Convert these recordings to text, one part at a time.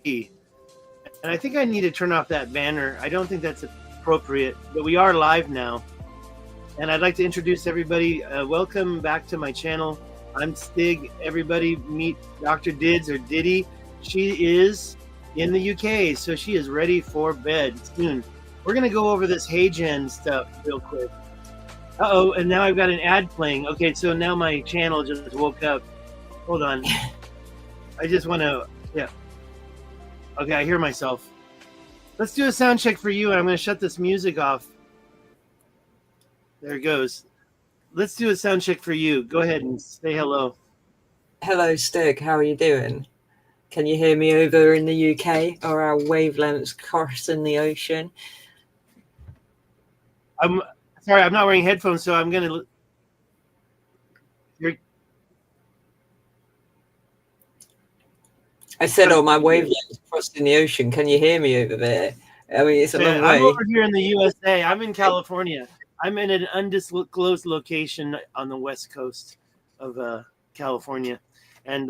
And I think I need to turn off that banner. I don't think that's appropriate, but we are live now. And I'd like to introduce everybody. Welcome back to my channel. I'm Stig. Everybody meet Dr. Dids or Diddy. She is in the UK, so she is ready for bed soon. We're going to go over this HeyGen stuff real quick. Uh-oh, and now I've got an ad playing. Okay, so now my channel just woke up. Hold on. I just want to, yeah. Okay, I hear myself. Let's do a sound check for you, and I'm going to shut this music off. There it goes. Let's do a sound check for you. Go ahead and say hello. Hello, Stig. How are you doing? Can you hear me over in the UK, or our wavelengths crossing the ocean? I'm sorry, I'm not wearing headphones, so I'm going to... I said, my wavelengths crossing the ocean. Can you hear me over there? I mean, it's a long way. I'm over here in the USA. I'm in California. I'm in an undisclosed location on the west coast of California. And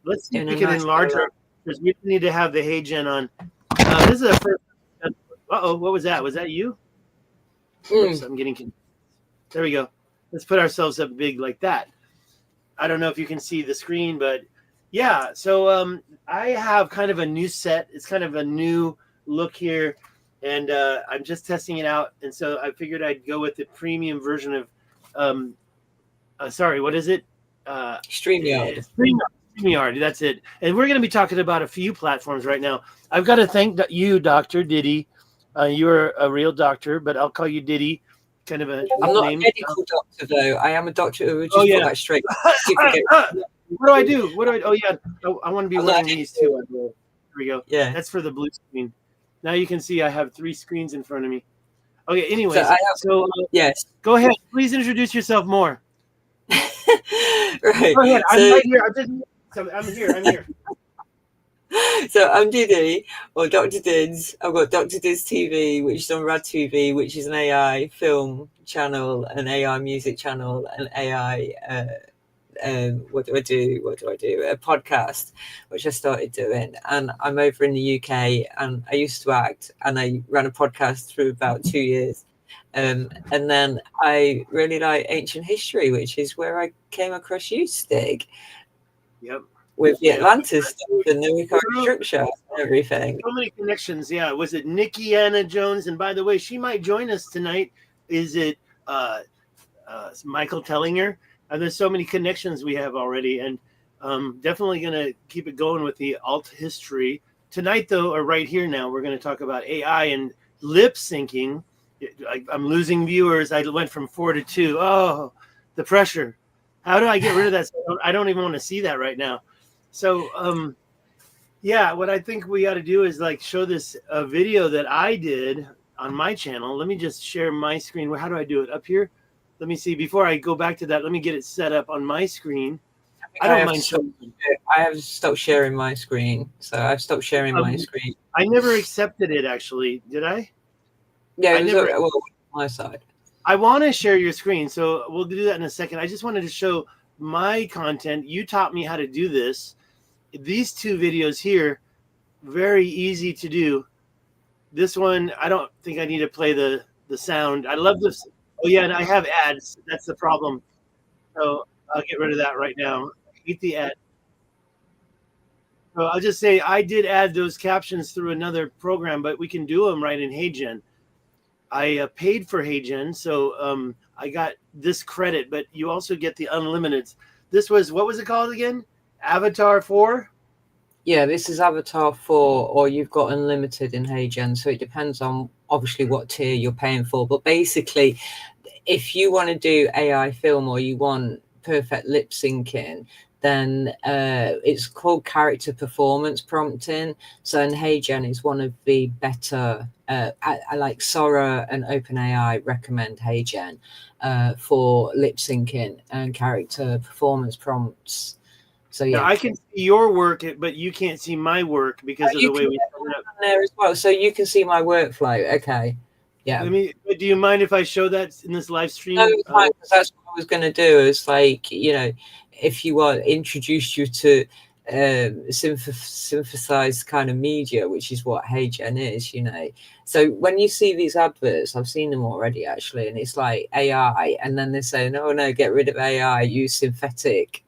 let's see if we can enlarge our... because we need to have the HeyGen on. This is a first... Uh-oh, what was that? Was that you? Oops, I'm getting confused. There we go. Let's put ourselves up big like that. I don't know if you can see the screen, but yeah. So I have kind of a new set. It's kind of a new look here, and I'm just testing it out. And so I figured I'd go with the premium version of sorry, what is it? StreamYard. StreamYard, that's it. And we're going to be talking about a few platforms right now. I've got to thank you, Dr. Diddy. You're a real doctor, but I'll call you Diddy. Kind of a I'm not a medical doctor, though. I am a doctor who just put that straight. What do I do? Oh, yeah. I want to be wearing these too. Here we go. Yeah. That's for the blue screen. Now you can see I have 3 screens in front of me. Okay, anyways. Yes. Go ahead. Please introduce yourself more. Right. Go ahead. I'm right here. I'm here. So I'm Diddy, or Dr. Dids. I've got Dr. Dids TV, which is on Rad TV, which is an AI film channel, an AI music channel, an AI what do I do? A podcast, which I started doing. And I'm over in the UK, and I used to act, and I ran a podcast through about 2 years. And then I really like ancient history, which is where I came across you, Stig. Yep. With the Atlantis stuff and the Richat Structure and everything. So many connections, yeah. Was it Nikki Anna Jones? And by the way, she might join us tonight. Is it Michael Tellinger? And there's so many connections we have already. And definitely going to keep it going with the alt history. Tonight, though, or right here now, we're going to talk about AI and lip syncing. I'm losing viewers. I went from 4 to 2. Oh, the pressure. How do I get rid of that? I don't even want to see that right now. So, yeah, what I think we got to do is like show this video that I did on my channel. Let me just share my screen. How do I do it? Up here? Let me see. Before I go back to that, let me get it set up on my screen. I don't mind showing. I have stopped sharing my screen. So I've stopped sharing my screen. I never accepted it, actually. Did I? Yeah, it was on my side. I want to share your screen, so we'll do that in a second. I just wanted to show my content. You taught me how to do this. These 2 videos here, very easy to do. This one, I don't think I need to play the sound. I love this. Oh, yeah, and I have ads. That's the problem. So I'll get rid of that right now. Eat the ad. So I'll just say I did add those captions through another program, but we can do them right in HeyGen. I paid for HeyGen, so I got this credit, but you also get the unlimited. This was, what was it called again? Avatar 4? Yeah, this is Avatar 4, or you've got unlimited in HeyGen, so it depends on obviously what tier you're paying for. But basically, if you want to do AI film or you want perfect lip syncing, then it's called character performance prompting. So in HeyGen is one of the better, I like Sora and OpenAI recommend HeyGen for lip syncing and character performance prompts. So yeah, now, I can see your work, but you can't see my work because of the way we set it up there as well. So you can see my workflow. Okay. Yeah. Do you mind if I show that in this live stream? No, it's fine, because that's what I was going to do. Is like, if you introduce you to synthesized kind of media, which is what HeyGen is, you know. So when you see these adverts, I've seen them already actually, and it's like AI, and then they say, no, get rid of AI, use synthetic,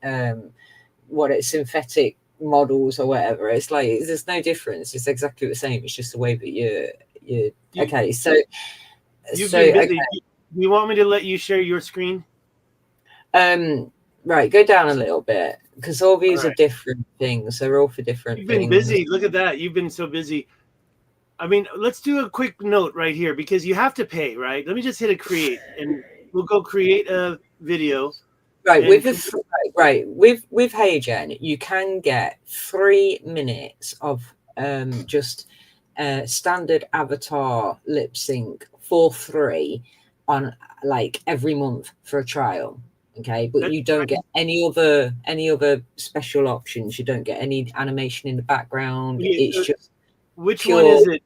synthetic models or whatever. It's like there's no difference. It's exactly the same. It's just the way that you're okay. So you've been busy. Okay. Do you want me to let you share your screen? Right, go down a little bit, because all these are different things. They're all for different things. You've been busy. Look at that. You've been so busy. I mean, let's do a quick note right here, because you have to pay, right? Let me just hit a create, and we'll go create a video. Right, with HeyGen, you can get 3 minutes of just standard avatar lip sync for free on like every month for a trial. Okay, but you don't get any other special options. You don't get any animation in the background. It's just which one is it?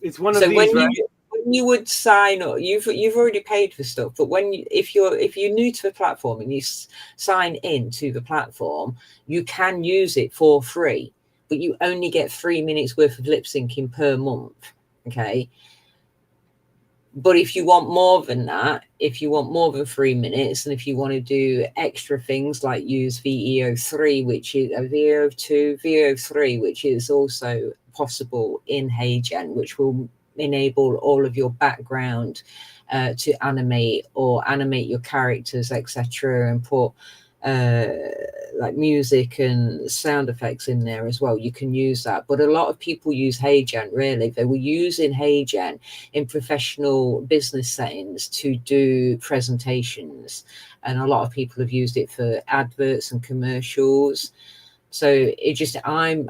It's one of these, right? When you would sign up, you've already paid for stuff. But if you're new to the platform and you sign in to the platform, you can use it for free, but you only get 3 minutes worth of lip syncing per month. Okay. But if you want more than that, if you want more than 3 minutes, and if you want to do extra things like use VEO3, which is a VEO3, which is also possible in HeyGen, which will enable all of your background to animate your characters, etc., and put like music and sound effects in there as well. You can use that, but a lot of people use HeyGen. Really, they were using HeyGen in professional business settings to do presentations, and a lot of people have used it for adverts and commercials. So it just I've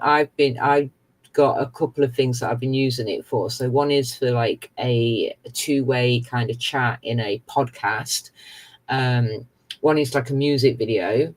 got a couple of things that I've been using it for. So one is for like a two-way kind of chat in a podcast. One is like a music video.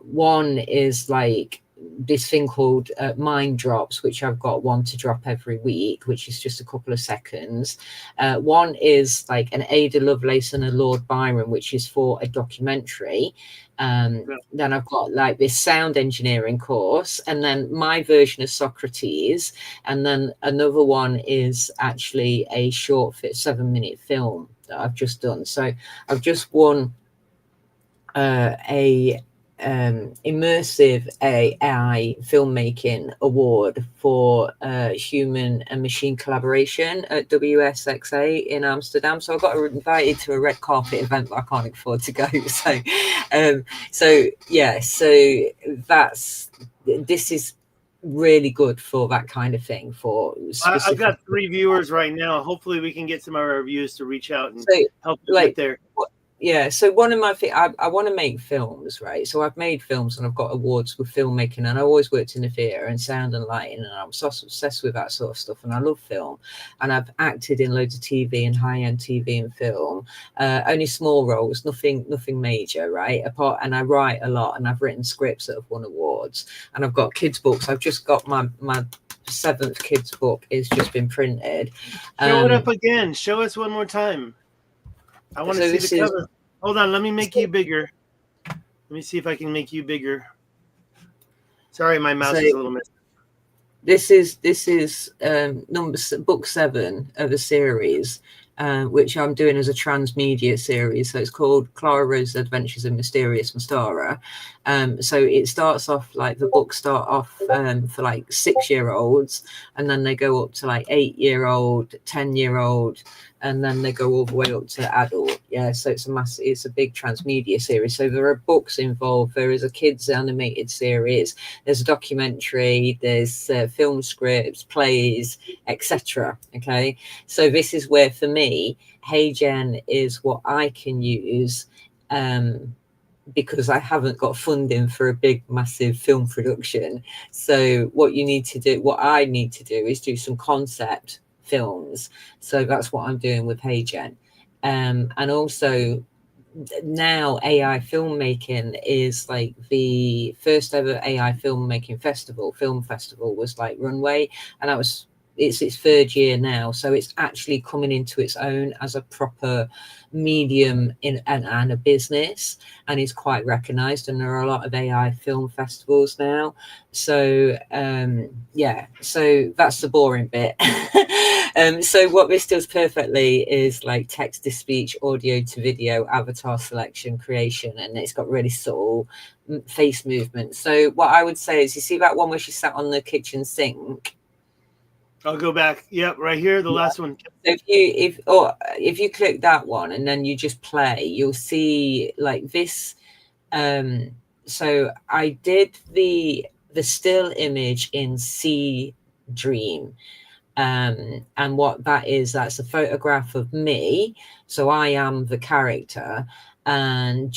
One is like this thing called mind drops, which I've got one to drop every week, which is just a couple of seconds. One is like an Ada Lovelace and a Lord Byron, which is for a documentary. Then I've got like this sound engineering course, and then my version of Socrates, and then another one is actually a short 7-minute film that I've just done. So I've just won a immersive AI filmmaking award for human and machine collaboration at WSXA in Amsterdam. So I got invited to a red carpet event, but I can't afford to go. So this is really good for that kind of thing. I've got 3 viewers right now. Hopefully we can get some of our viewers to reach out and help get there. Yeah, so one of my things, I want to make films, right? So I've made films and I've got awards with filmmaking, and I always worked in the theatre and sound and lighting, and I'm so obsessed with that sort of stuff, and I love film, and I've acted in loads of TV and high-end TV and film, only small roles, nothing major, right? And I write a lot, and I've written scripts that have won awards, and I've got kids' books. I've just got my 7th kids' book is just been printed. Show it up again. Show us one more time. I want to see the cover. Hold on, let me make you bigger. Let me see if I can make you bigger. Sorry, my mouse is a little messy. This is book 7 of a series, which I'm doing as a transmedia series. So it's called Clara Rose's Adventures in Mysterious Mastara. So it starts off like the books start off for like 6-year-olds, and then they go up to like 8-year-old, 10-year-old, and then they go all the way up to adult. Yeah, so it's a big transmedia series. So there are books involved. There is a kids animated series. There's a documentary. There's film scripts, plays, etc. Okay, so this is where for me, HeyGen is what I can use. Because I haven't got funding for a big, massive film production. So what I need to do is do some concept films. So that's what I'm doing with HeyGen. And also now AI filmmaking is like the first ever AI film festival was like Runway. And that was it's its third year now, so it's actually coming into its own as a proper medium and a business, and is quite recognized, and there are a lot of AI film festivals now. So yeah, so that's the boring bit. So what this does perfectly is like text to speech, audio to video, avatar selection, creation, and it's got really subtle face movement. So what I would say is, you see that one where she sat on the kitchen sink? I'll go back. Yep, right here, the last one. So if you click that one and then you just play, you'll see like this. So I did the still image in Sea Dream. And what that is, that's a photograph of me. So I am the character, and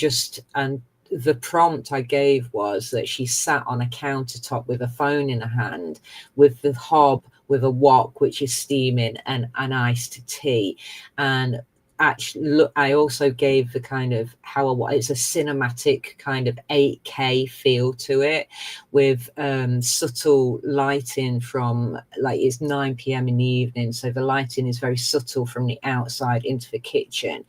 the prompt I gave was that she sat on a countertop with a phone in her hand, with the hob with a wok, which is steaming, and an iced tea. And actually, look, I also gave the kind of it's a cinematic kind of 8K feel to it, with subtle lighting from, like, it's 9 p.m. in the evening, so the lighting is very subtle from the outside into the kitchen.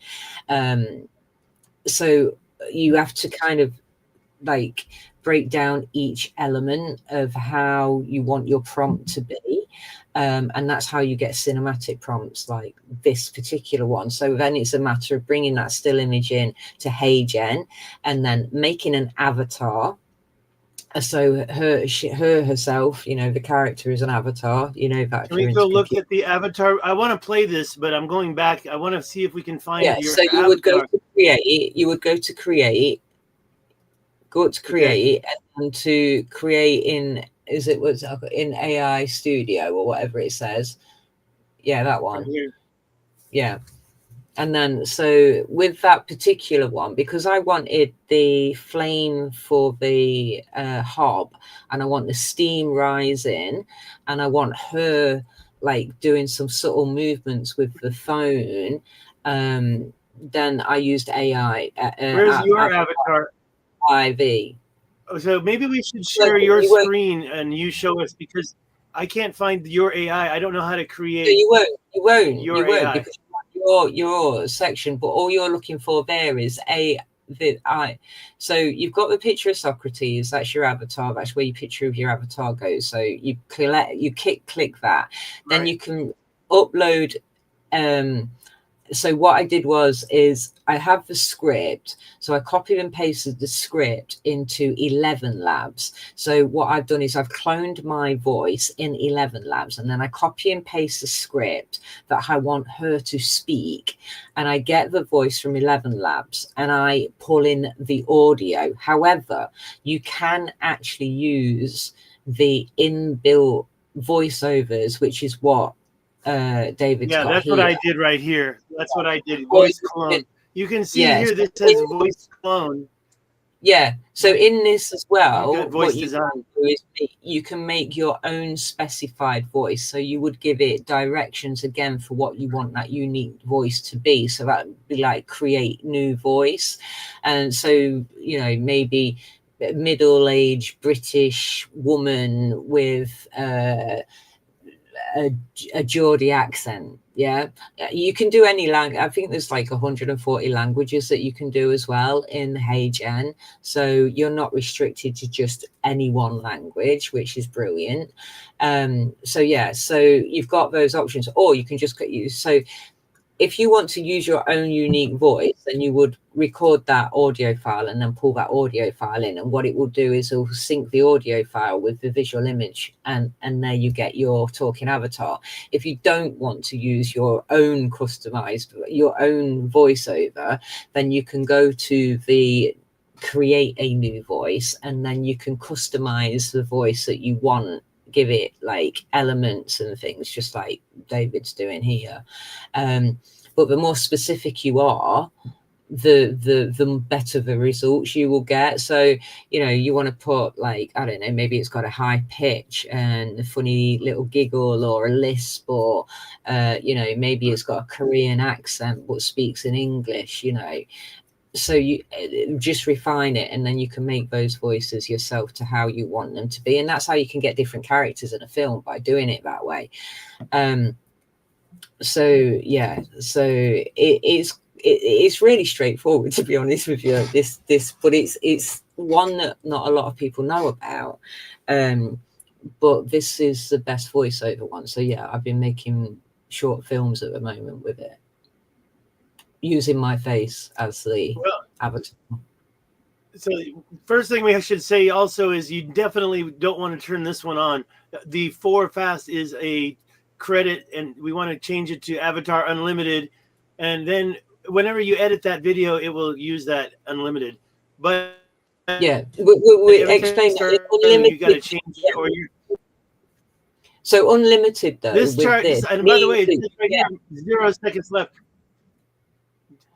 So you have to kind of like break down each element of how you want your prompt to be. And that's how you get cinematic prompts like this particular one. So then it's a matter of bringing that still image in to HeyGen and then making an avatar. So her herself, you know, the character is an avatar, you know, that. Can we go look at the avatar? I want to play this, but I'm going back. I want to see if we can find your so you avatar. would go to create, go to create, okay. And to create in, in AI Studio or whatever it says. Yeah, that one. Right here. Yeah. And then, so with that particular one, because I wanted the flame for the hob, and I want the steam rising, and I want her like doing some subtle movements with the phone, then I used AI. Where's your avatar? IV. So maybe we should share your screen and you show us, because I can't find your AI. I don't know how to create. So you won't your AI. Because your section, but all you're looking for there is so you've got the picture of Socrates, that's your avatar, that's where your picture of your avatar goes. So you click that, then right. You can upload. So what I did is I have the script, so I copied and pasted the script into 11 Labs. So what I've done is I've cloned my voice in 11 Labs, and then I copy and paste the script that I want her to speak, and I get the voice from 11 Labs and I pull in the audio. However, you can actually use the inbuilt voiceovers, which is what David's got that's here. what I did right here. That's what I did. Voice clone. You can see here this says voice clone. Yeah. So in this as well, what you can do is you can make your own specified voice. So you would give it directions again for what you want that unique voice to be. So that would be like create new voice. And so, you know, maybe middle-aged British woman with a Geordie accent. Yeah, you can do any language. I think there's like 140 languages that you can do as well in HeyGen, so you're not restricted to just any one language, which is brilliant. So yeah, so you've got those options, or you can just use. So if you want to use your own unique voice, then you would record that audio file and then pull that audio file in. And what it will do is it will sync the audio file with the visual image. And there you get your talking avatar. If you don't want to use your own customized, your own voiceover, then you can go to the create a new voice, and then you can customize the voice that you want. Give it like elements and things, just like David's doing here. But the more specific you are, the better the results you will get. So, you know, you want to put like, I don't know, maybe it's got a high pitch and a funny little giggle or a lisp, or you know, maybe it's got a Korean accent but speaks in English, you know. So you just refine it, and then you can make those voices yourself to how you want them to be, and that's how you can get different characters in a film, by doing it that way. So yeah, so it's really straightforward, to be honest with you. But it's one that not a lot of people know about. But this is the best voiceover one. So yeah, I've been making short films at the moment with it, using my face as the avatar. So first thing we should say also is you definitely don't want to turn this one on. The 4 fast is a credit, and we want to change it to Avatar Unlimited, and then whenever you edit that video, it will use that unlimited. But yeah, we explain that unlimited. You got to change it, or you're. So unlimited though. This chart, and by the way, it's right here, 0 seconds left.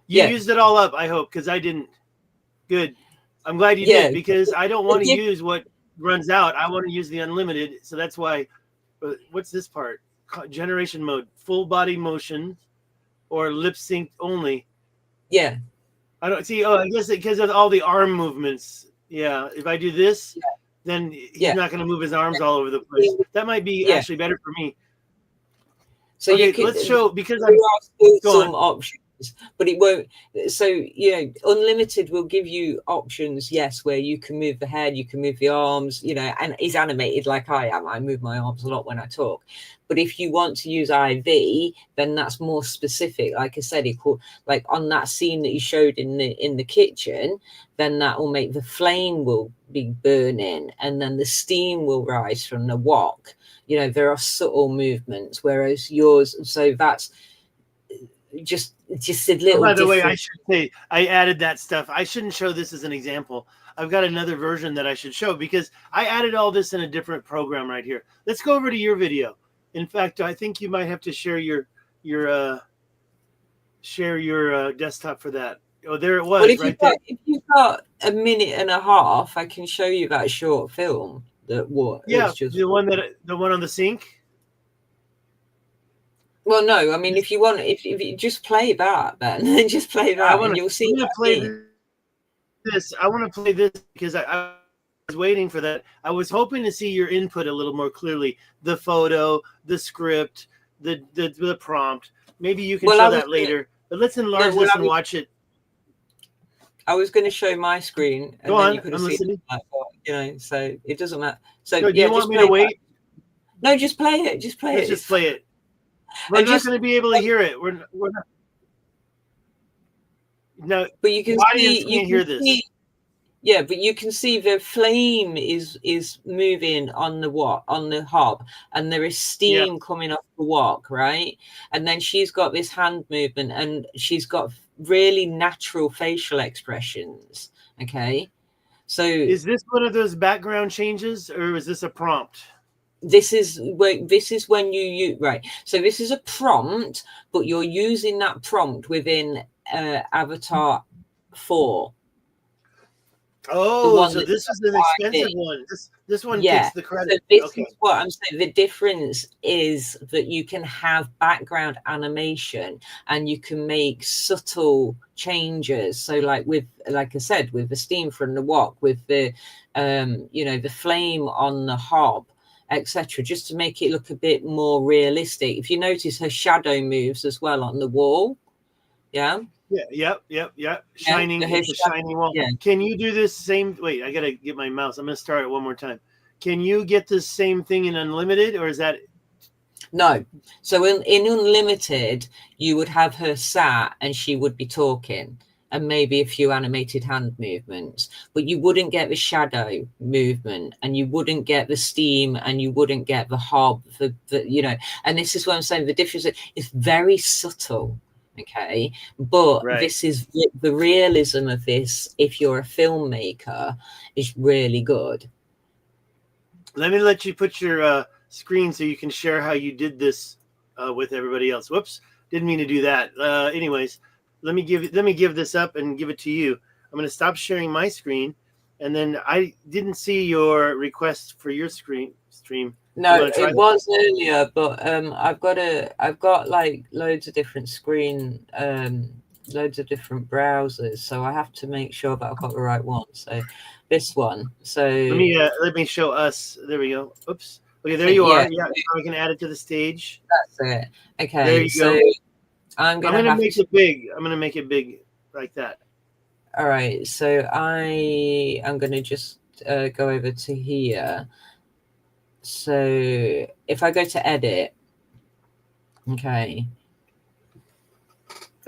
You used it all up, I hope, because I didn't. Good. I'm glad you did, because I don't want to use what runs out. I want to use the unlimited. So that's why. What's this part? Generation mode, full body motion, or lip sync only. Yeah. I don't see. Oh, I guess because of all the arm movements. Yeah. If I do this, then he's not going to move his arms all over the place. That might be actually better for me. So okay, you can, let's show, because there are some options, but it won't. So unlimited will give you options, yes, where you can move the head, you can move the arms, and he's animated like I am. I move my arms a lot when I talk. But if you want to use IV, then that's more specific. Like I said, like on that scene that you showed in the kitchen, then that will make the flame will be burning, and then the steam will rise from the wok. There are subtle movements, whereas yours. So that's just a little. By the way, I should say I added that stuff. I shouldn't show this as an example. I've got another version that I should show, because I added all this in a different program right here. Let's go over to your video. In fact, I think you might have to share your desktop for that. Oh, there it was. Well, if you've got a minute and a half, I can show you that short film. The one on the sink. Well, no, I mean, if you want, if you just play that, then just play that, and you'll see. Play this. I want to play this because I was waiting for that. I was hoping to see your input a little more clearly. The photo, the script, the prompt. Maybe you can show that later. But let's enlarge this and watch it. I was going to show my screen, and then you could have seen it. So it doesn't matter. So do you want me to wait? No, just play it. Just play it. Just play it. We're not going to be able to hear it. We're not. No, but you can see. You can hear this. Yeah, but you can see the flame is moving on the hob, and there is steam coming off the wok, right? And then she's got this hand movement, and she's got really natural facial expressions. Okay, so is this one of those background changes, or is this a prompt? This is when you use, right. So this is a prompt, but you're using that prompt within Avatar 4. Oh, so this is an expensive one. This one gets the credit. So this is what I'm saying. The difference is that you can have background animation, and you can make subtle changes. So like I said, with the steam from the wok, with the the flame on the hob, etc., just to make it look a bit more realistic. If you notice, her shadow moves as well on the wall. Yeah. Yep. Shining, it's a shiny wall. Yeah. Can you do this same? Wait, I gotta get my mouse. I'm gonna start it one more time. Can you get the same thing in unlimited, or is that? No. So in unlimited, you would have her sat, and she would be talking, and maybe a few animated hand movements, but you wouldn't get the shadow movement, and you wouldn't get the steam, and you wouldn't get the hob. And this is what I'm saying. The difference is very subtle. Okay, but this is the realism of this. If you're a filmmaker, is really good. Let me let you put your screen so you can share how you did this with everybody else. Whoops, didn't mean to do that. Anyways, let me give this up and give it to you. I'm going to stop sharing my screen, and then I didn't see your request for your stream. No, it was earlier, but I've got like loads of different screen loads of different browsers, so I have to make sure that I've got the right one. So this one. So let me show us. There we go. Oops. Okay, there you are. Yeah, I can add it to the stage. That's it. Okay, there you so go. I'm gonna make it big. I'm gonna make it big like that. All right, so I am gonna just go over to here. So if I go to edit, okay.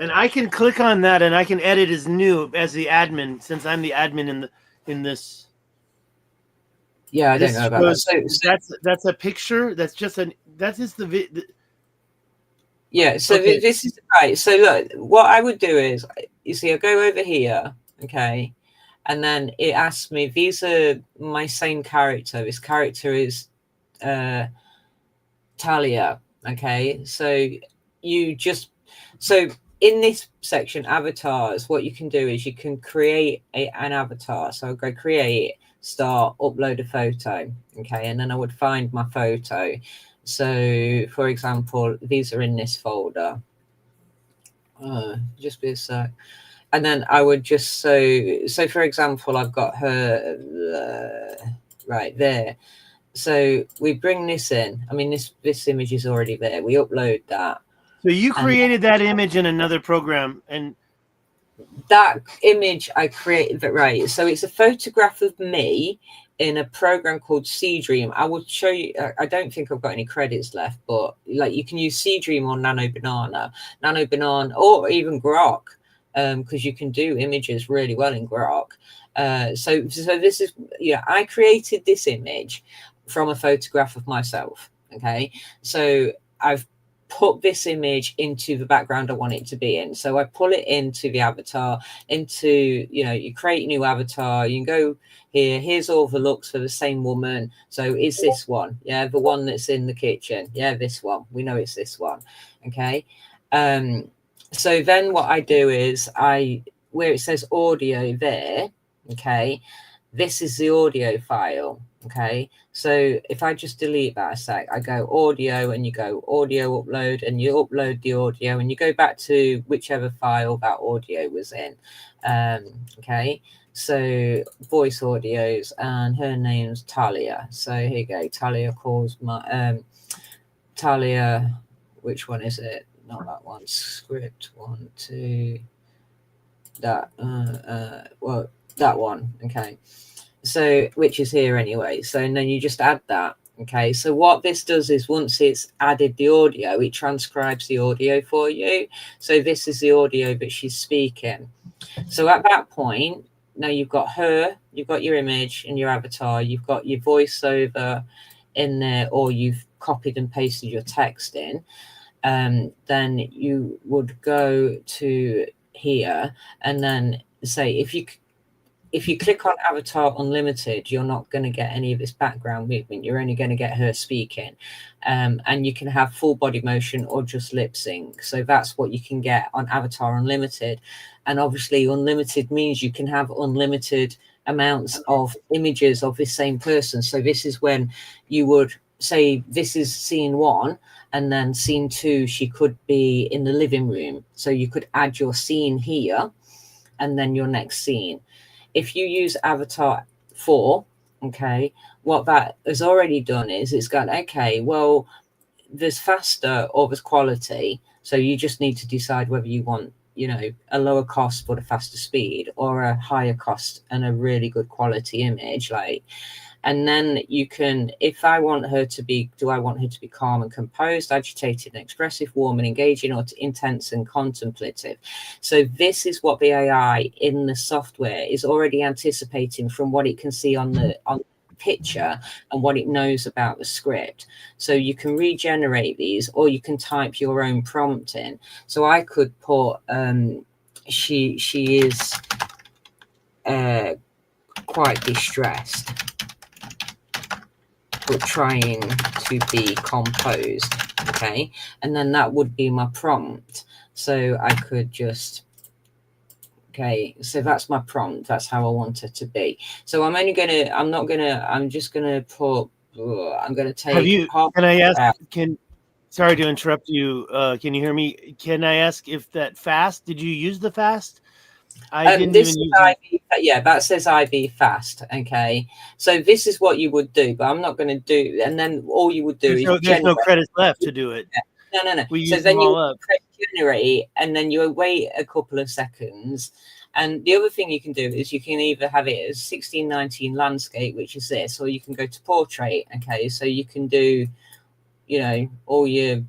And I can click on that and I can edit as new as the admin, since I'm the admin in this. Yeah, I don't know about that. So that's a picture. That's just the yeah. So okay. This is right. So look, what I would do is, you see, I go over here, okay, and then it asks me. These are my same character. This character is Talia. Okay, so in this section, avatars, what you can do is you can create an avatar. So I'll go create, start, upload a photo. Okay, and then I would find my photo. So, for example, these are in this folder. Just be a sec. And then I would just so for example, I've got her right there. So we bring this in. I mean, this image is already there. We upload that. So you created that image in another program, and that image I created, right? So it's a photograph of me in a program called Seedream. I will show you. I don't think I've got any credits left, but like you can use Seedream or Nano Banana, or even Grok, because you can do images really well in Grok. So this is, I created this image from a photograph of myself. Okay, so I've put this image into the background I want it to be in. So I pull it into the avatar, you create a new avatar, you can go here, here's all the looks for the same woman. So is this one? Yeah, the one that's in the kitchen. Yeah, this one. We know it's this one. Okay. So then what I do is where it says audio there, okay, this is the audio file. Okay, so if I just delete that a sec, I go audio and you go audio upload and you upload the audio and you go back to whichever file that audio was in. Okay, so voice audios, and her name's Talia. So here you go. Talia calls my Talia. Which one is it? Not that one. Script 1, 2. That well, that one. Okay. So which is here anyway. So and then you just add that. Okay, so what this does is once it's added the audio, it transcribes the audio for you. So this is the audio that she's speaking. So at that point, now you've got her, you've got your image and your avatar, you've got your voiceover in there, or you've copied and pasted your text in. Then you would go to here and then say, if you click on Avatar Unlimited, you're not going to get any of this background movement. You're only going to get her speaking. And you can have full body motion or just lip sync. So that's what you can get on Avatar Unlimited. And obviously unlimited means you can have unlimited amounts of images of this same person. So this is when you would say, this is scene 1. And then scene 2, she could be in the living room. So you could add your scene here and then your next scene. If you use Avatar 4, okay, what that has already done is it's gone, okay, well, there's faster or there's quality. So you just need to decide whether you want, a lower cost but a faster speed, or a higher cost and a really good quality image. And then you can, if I want her to be, do I want her to be calm and composed, agitated and expressive, warm and engaging, or intense and contemplative? So this is what the AI in the software is already anticipating from what it can see on the picture and what it knows about the script. So you can regenerate these, or you can type your own prompt in. So I could put, she is quite distressed, but trying to be composed. Okay, and then that would be my prompt. So I could just, okay, so that's my prompt. That's how I want it to be. So I'm just gonna put, I'm gonna take. Can I ask? Sorry to interrupt you. Can you hear me? Can I ask if that fast? Did you use the fast? I didn't This even is use it. IV, yeah, that says IV fast. Okay, so this is what you would do, but I'm not going to do. And then all you would do is There's no credits left to do it. No. We So use then them you all up. press generate, and then you wait a couple of seconds. And the other thing you can do is you can either have it as 1619 landscape, which is this, or you can go to portrait. Okay, so you can do, you know, all your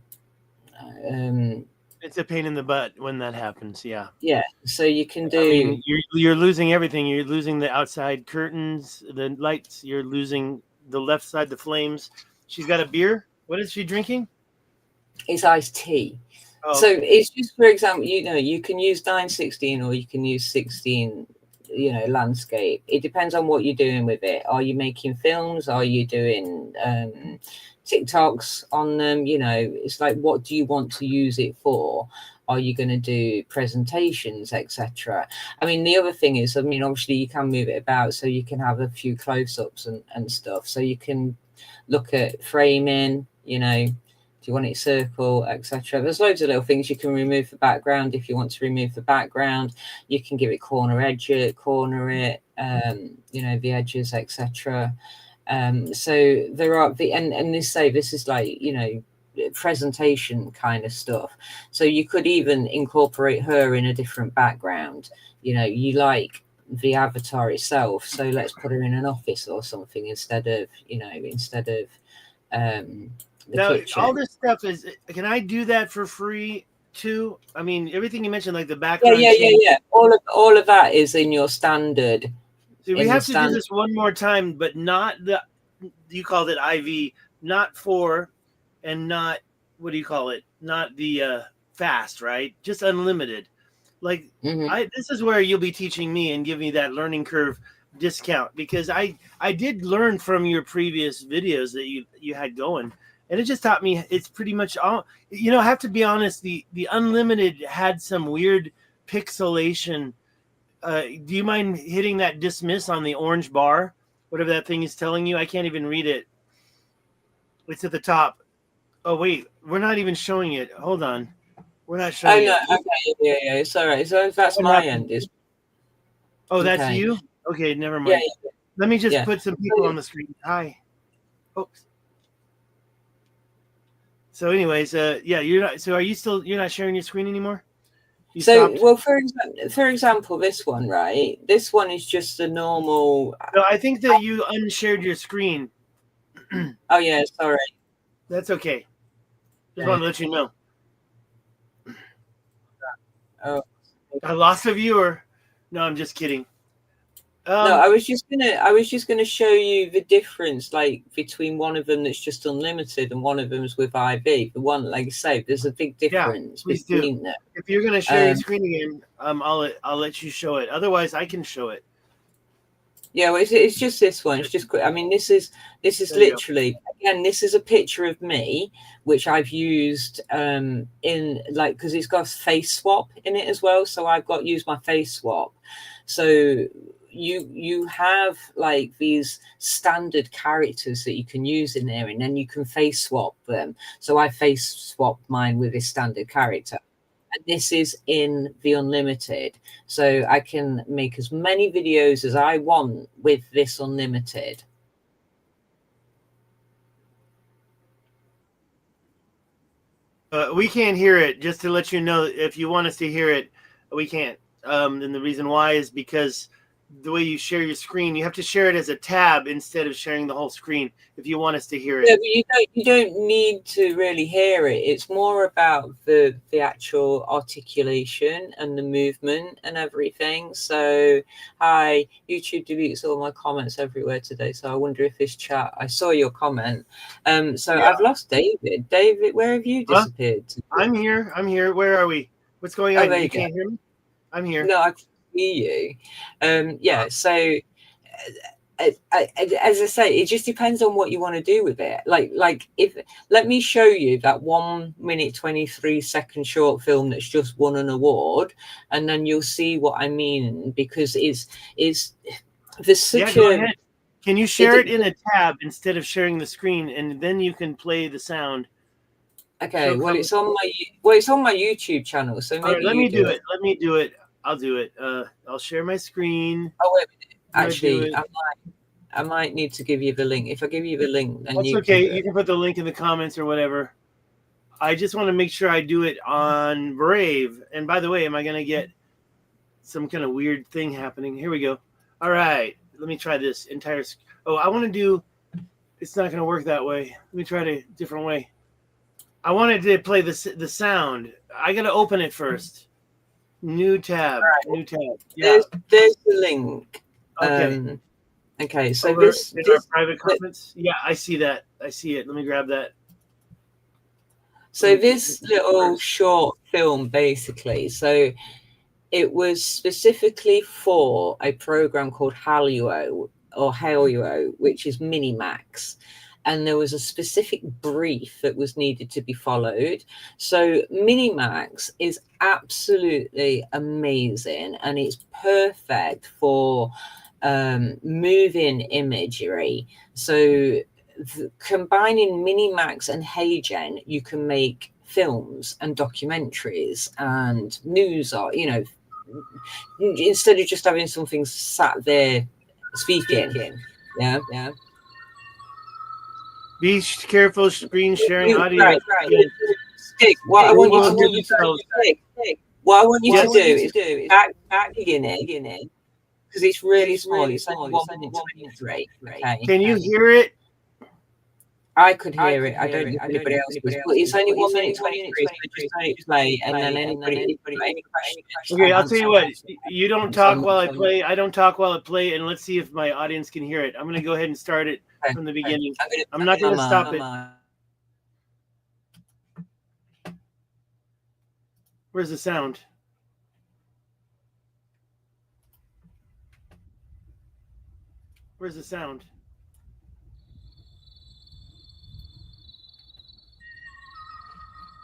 It's a pain in the butt when that happens. Yeah. Yeah. So you can do. I mean, you're losing everything. You're losing the outside curtains, the lights. You're losing the left side, the flames. She's got a beer. What is she drinking? It's iced tea. Oh, so it's just, for example, you know, you can use 916 or you can use 16, you know, landscape. It depends on what you're doing with it. Are you making films? Are you doing TikToks on them? You know, it's like, what do you want to use it for? Are you going to do presentations, etc.? I mean, the other thing is, I mean, obviously you can move it about, so you can have a few close-ups and stuff. So you can look at framing, you know, do you want it circle, etc. There's loads of little things. You can remove the background if you want to remove the background. You can give it corner it, you know, the edges, etc. So there are and this is like, you know, presentation kind of stuff. So you could even incorporate her in a different background. You know, you like the avatar itself, so let's put her in an office or something instead of the now kitchen. all this stuff is. Can I do that for free too? I mean, everything you mentioned, like the background. Yeah. All of that is in your standard. See, we have to do this one more time, but not the. You called it IV, not for, and not what do you call it? Not the fast, right? Just unlimited. Like this is where you'll be teaching me and give me that learning curve discount, because I did learn from your previous videos that you had going, and it just taught me it's pretty much all. You know, I have to be honest. The unlimited had some weird pixelation. Do you mind hitting that dismiss on the orange bar? Whatever that thing is telling you, I can't even read it. It's at the top. Oh wait, we're not even showing it. Hold on, we're not showing it. Okay, yeah, it's all right. So that's what my happened? End. Is oh, that's okay. You? Okay, never mind. Yeah. Let me just put some people on the screen. Hi. Oops. So, anyways, yeah, you're not. So, you're not sharing your screen anymore? Well, for example, this one, right? This one is just a normal. No, I think that you unshared your screen. Oh yeah, sorry. That's okay. Just want to let you know. Oh, I lost a viewer. No, I'm just kidding. No, I was just gonna show you the difference, like between one of them that's just unlimited and one of them's with IV. The one, like I say, there's a big difference between them. If you're gonna share your screen again, I'll let you show it. Otherwise, I can show it. Yeah, well, it's just this one. It's just quick. I mean, this is literally, again, this is a picture of me, which I've used in like, because it's got face swap in it as well. So I've got used my face swap. So you have like these standard characters that you can use in there, and then you can face swap them. So I face swapped mine with this standard character. And this is in the unlimited, so I can make as many videos as I want with this unlimited. We can't hear it. Just to let you know, if you want us to hear it, we can't. And the reason why is because the way you share your screen, you have to share it as a tab instead of sharing the whole screen if you want us to hear it. Yeah, but you don't need to really hear it. It's more about the actual articulation and the movement and everything. So hi, YouTube deletes all my comments everywhere today, so I wonder if this chat, I saw your comment. So yeah. I've lost David. David, where have you disappeared? I'm here. Where are we? What's going on? You can't hear me? I'm here. No, I can hear you. Yeah, so as I say, it just depends on what you want to do with it. Like if let me show you that 1 minute 23 second short film that's just won an award, and then you'll see what I mean, because there's such go ahead. Can you share it in a tab instead of sharing the screen, and then you can play the sound? Okay, well, it's on my YouTube channel, so maybe let me do it. Let me do it. I'll do it. I'll share my screen. Oh wait, actually, I might need to give you the link. If I give you the link, then that's okay. You can put the link in the comments or whatever. I just want to make sure I do it on Brave. And by the way, am I going to get some kind of weird thing happening? Here we go. All right, let me try this entire. Oh, I want to do. It's not going to work that way. Let me try it a different way. I wanted to play the sound. I got to open it first. New tab. Right. New tab. Yeah. There's the link. Okay. Okay. So this private comments. Yeah, I see that. I see it. Let me grab that. So this little short film, basically. So it was specifically for a program called Halio, which is Minimax. And there was a specific brief that was needed to be followed. So Minimax is absolutely amazing, and it's perfect for moving imagery. So combining Minimax and HeyGen, you can make films and documentaries and news, or instead of just having something sat there speaking. Yeah. Be careful, screen sharing audio. Right. What I want you to do is back beginning, because it's really small. It's only 1 minute 23. Okay. Can you hear it? I could hear it. I don't know if anybody else does. But it's only 1 minute 23. So just let it play, and then anybody any questions. Okay, I'll tell you what. You don't talk while I play. I don't talk while I play, and let's see if my audience can hear it. I'm going to go ahead and start it from the beginning. I'm not going to stop it. Where's the sound? Where's the sound?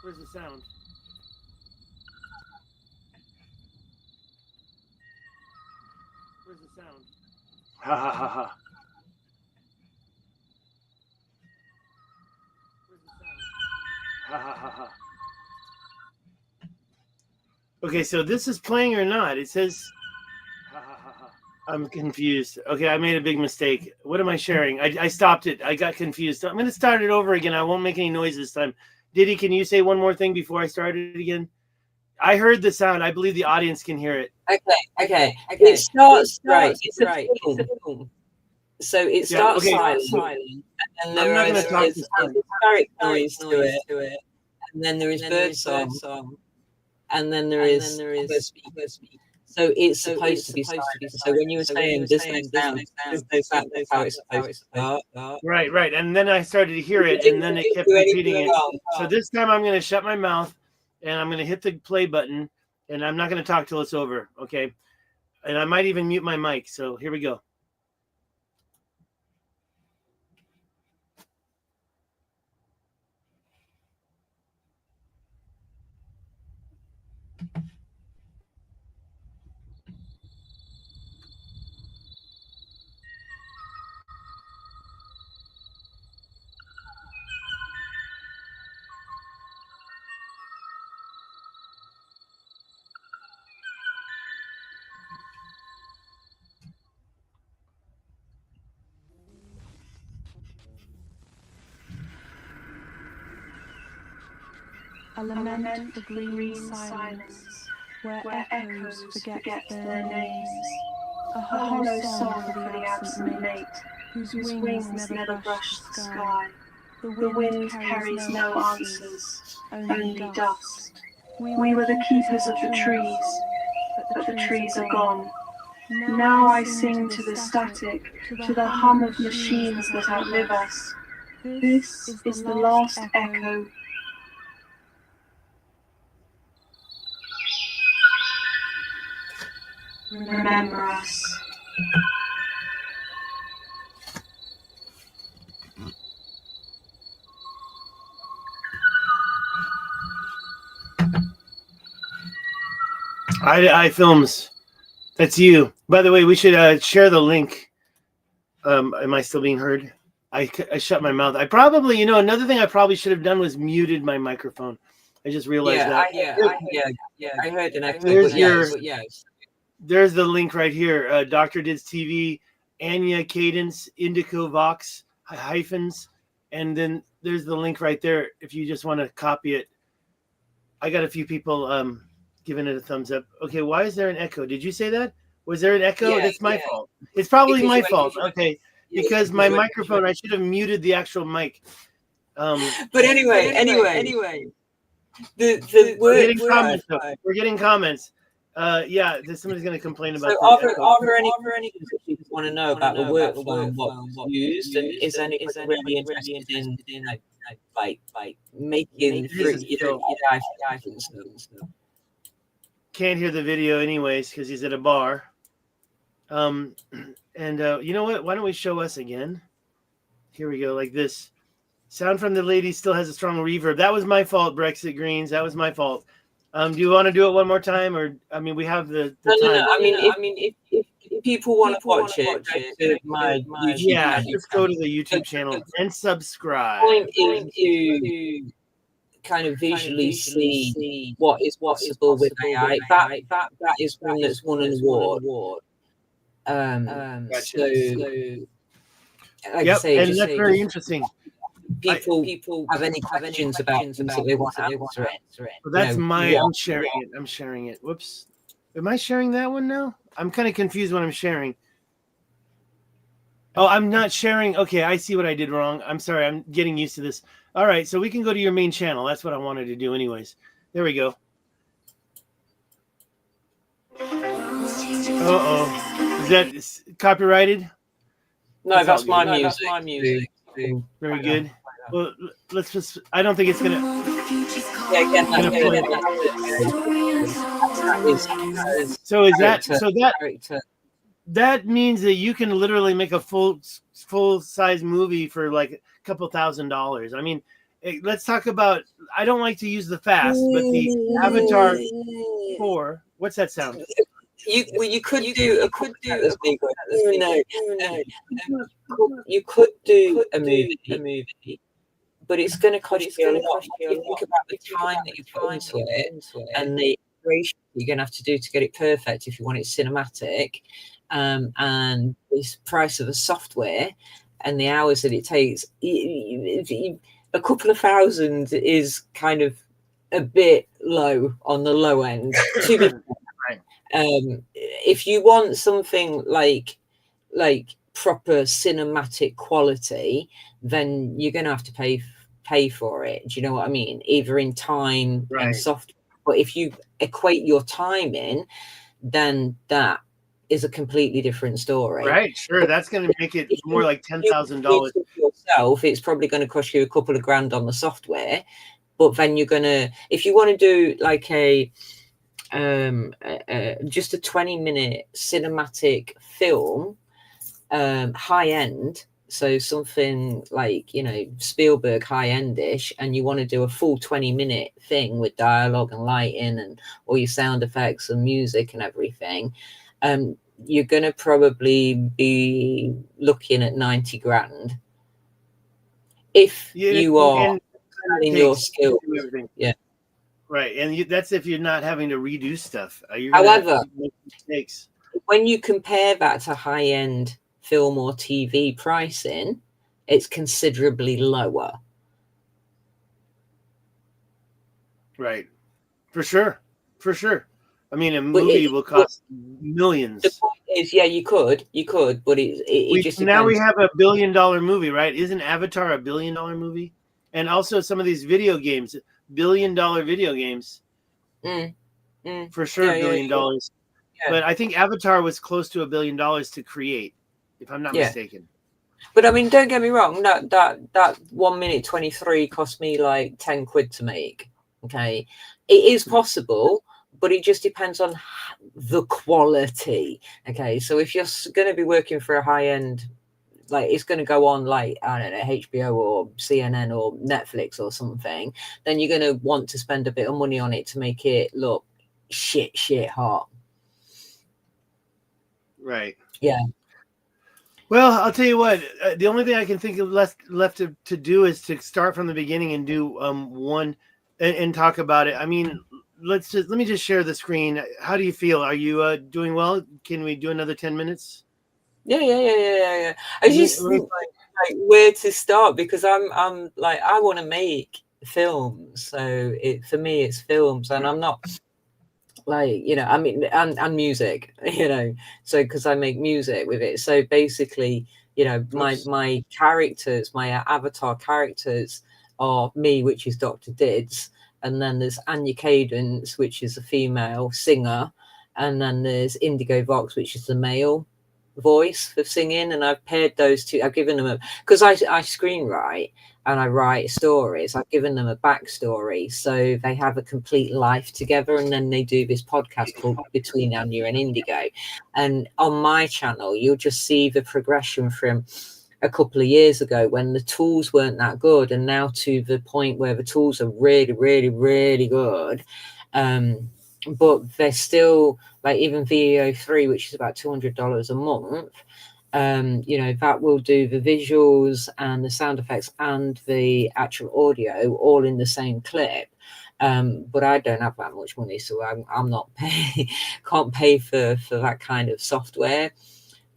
Where's the sound? Where's the sound? Ha ha ha ha. Where's the sound? Ha ha ha ha. Okay, so this is playing or not? It says. Ha ha ha ha. I'm confused. Okay, I made a big mistake. What am I sharing? I stopped it. I got confused. I'm going to start it over again. I won't make any noise this time. Diddy, can you say one more thing before I start it again? I heard the sound. I believe the audience can hear it. Okay. It starts right. It's a film. So it starts silent, and there is historic noise to it, and then there is bird song, and then there is speaker. So it's supposed to be silent. So when you were saying this no sound, that's how it's supposed to start. Right. And then I started to hear it, and then it kept repeating it. So this time I'm going to shut my mouth, and I'm going to hit the play button, and I'm not going to talk till it's over, okay? And I might even mute my mic. So here we go. A lament for green silence, where echoes forget their names. A hollow song for the absent mate, whose wings never brush the sky. The wind carries no answers, only dust. We were the keepers of the trees, but the trees are gone. Now I sing to the static, to the hum of machines that outlive us. This is the last echo. Remember us. I films. That's you. By the way, we should share the link. Am I still being heard? I shut my mouth. I probably, you know, another thing I probably should have done was muted my microphone. I just realized that. I heard an echo. There's the link right here. Dr. Did's TV, Anya Cadence, Indico Vox, hyphens. And then there's the link right there if you just want to copy it. I got a few people giving it a thumbs up. Okay, why is there an echo? Did you say that? Was there an echo? That's my fault. It's probably my fault. Okay, because my microphone, I should have muted the actual mic. But anyway. We're getting comments. Yeah, somebody's going to complain about. So are there any people want to know about the workflow and what's used, and is anybody really interested in like making Can't hear the video anyways because he's at a bar. And you know what? Why don't we show us again? Here we go, like this. Sound from the lady still has a strong reverb. That was my fault, Brexit Greens. That was my fault. Do you want to do it one more time, or I mean, we have the time. No. I mean, if people want to watch it, go to my YouTube channel. Just go to the YouTube channel and subscribe. The point is to kind of visually see what is possible with AI. That is one that's won an award. So, like I say, and that's very interesting. People have any questions about things that they want to answer it. Well, that's I'm sharing it. Whoops. Am I sharing that one now? I'm kind of confused when I'm sharing. Oh, I'm not sharing. Okay, I see what I did wrong. I'm sorry. I'm getting used to this. All right, so we can go to your main channel. That's what I wanted to do anyways. There we go. Uh-oh. Is that copyrighted? No, that's my music. Very good. Well, let's just. I don't think it's gonna. So is that so that means that you can literally make a full size movie for like a couple $1,000s. I mean, let's talk about. I don't like to use the fast, but the Avatar 4. What's that sound? You could do a movie, but it's going to cost you a lot. You think about the time that you put into it and the iteration you're going to have to do to get it perfect if you want it cinematic, and this price of the software and the hours that it takes. A couple of thousand is kind of a bit low on the low end. If you want something like proper cinematic quality, then you're going to have to pay for it. Do you know what I mean? Either in time and software. But if you equate your time in, then that is a completely different story. Right, sure. That's going to make it more like $10,000 yourself. It's probably going to cost you a couple of grand on the software, but then you're going to, if you want to do like just a 20-minute cinematic film, high end, so something like, you know, Spielberg high-endish, and you want to do a full 20-minute thing with dialogue and lighting and all your sound effects and music and everything, you're going to probably be looking at 90 grand if you are adding your skills. Yeah. Right, and that's if you're not having to redo stuff. However, when you compare that to high-end film or TV pricing, it's considerably lower. Right, for sure. I mean, a movie will cost millions. The point is, yeah, you could, but it just now we have $1 billion movie, right? Isn't Avatar $1 billion movie? And also some of these video games. $1 billion video games, for sure, $1 billion. Yeah. But I think Avatar was close to $1 billion to create, if I'm not mistaken. But I mean, don't get me wrong. That 1 minute 23 cost me like 10 quid to make. Okay, it is possible, but it just depends on the quality. Okay, so if you're going to be working for a high end, like it's going to go on like, I don't know, HBO or CNN or Netflix or something, then you're going to want to spend a bit of money on it to make it look shit hot. Right. Yeah. Well, I'll tell you what. The only thing I can think of left to do is to start from the beginning and do one and talk about it. I mean, let me just share the screen. How do you feel? Are you doing well? Can we do another 10 minutes? Yeah. I just like where to start, because I'm like, I want to make films, so for me it's films, and I'm not like, you know, I mean, and music, you know, so because I make music with it. So basically, you know, my characters, my avatar characters are me, which is Dr. Dids, and then there's Anya Cadence, which is a female singer, and then there's Indigo Vox, which is the male voice for singing. And I've paired those two. I've given them because I screenwrite and I write stories. I've given them a backstory, so they have a complete life together, and then they do this podcast called Between Anya and Indigo. And on my channel, you'll just see the progression from a couple of years ago when the tools weren't that good, and now to the point where the tools are really, really, really good. But they're still, like, even VEO3, which is about $200 a month, you know, that will do the visuals and the sound effects and the actual audio all in the same clip. But I don't have that much money, so I'm not can't pay for that kind of software.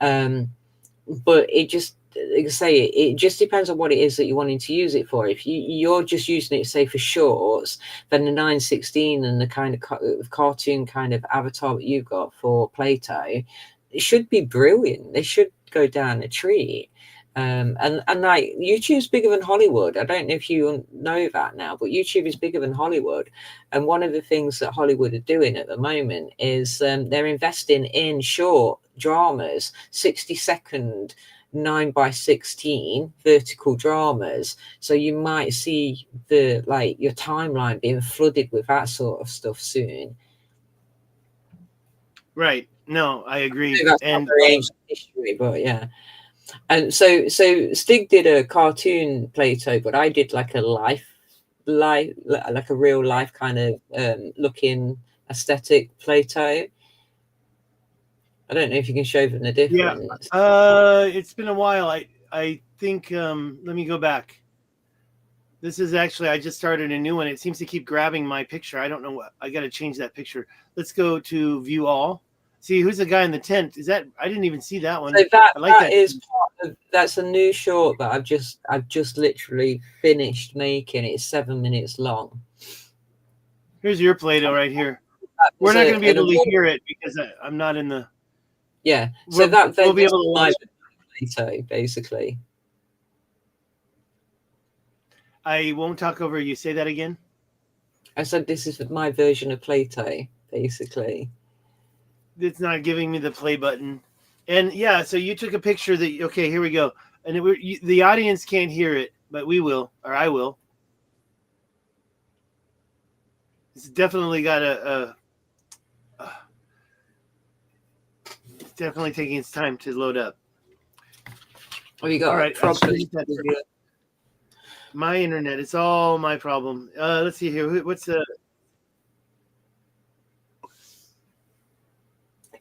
But it just, like I say, it just depends on what it is that you're wanting to use it for. If you're just using it, say, for shorts, then the 916 and the kind of cartoon kind of avatar that you've got for Plato, it should be brilliant. They should go down a treat. And like, YouTube's bigger than Hollywood. I don't know if you know that now, but YouTube is bigger than Hollywood. And one of the things that Hollywood are doing at the moment is they're investing in short dramas, 60-second 9:16 vertical dramas. So you might see your timeline being flooded with that sort of stuff soon. Right. No, I agree. So that's not very ancient history, but yeah. And so Stig did a cartoon Plato, but I did like a like a real life kind of looking aesthetic Plato. I don't know if you can show them the difference. Yeah. It's been a while. I think let me go back. This is actually, I just started a new one. It seems to keep grabbing my picture. I don't know what, I got to change that picture. Let's go to view all. See, who's the guy in the tent? Is that, I didn't even see that one. So that's a new short that I've just literally finished making. It's 7 minutes long. Here's your Plato right here. We're not going to be able to hear it because I'm not in the. Yeah. So we'll be able to watch Plato, basically. I won't talk over you. Say that again. I said this is my version of Plato, basically. It's not giving me the play button. And yeah, so you took a picture that, okay, here we go. And the audience can't hear it, but we will, or I will. It's definitely got it's definitely taking its time to load up. Oh, you got all right. My internet. It's all my problem. Let's see here. What's the...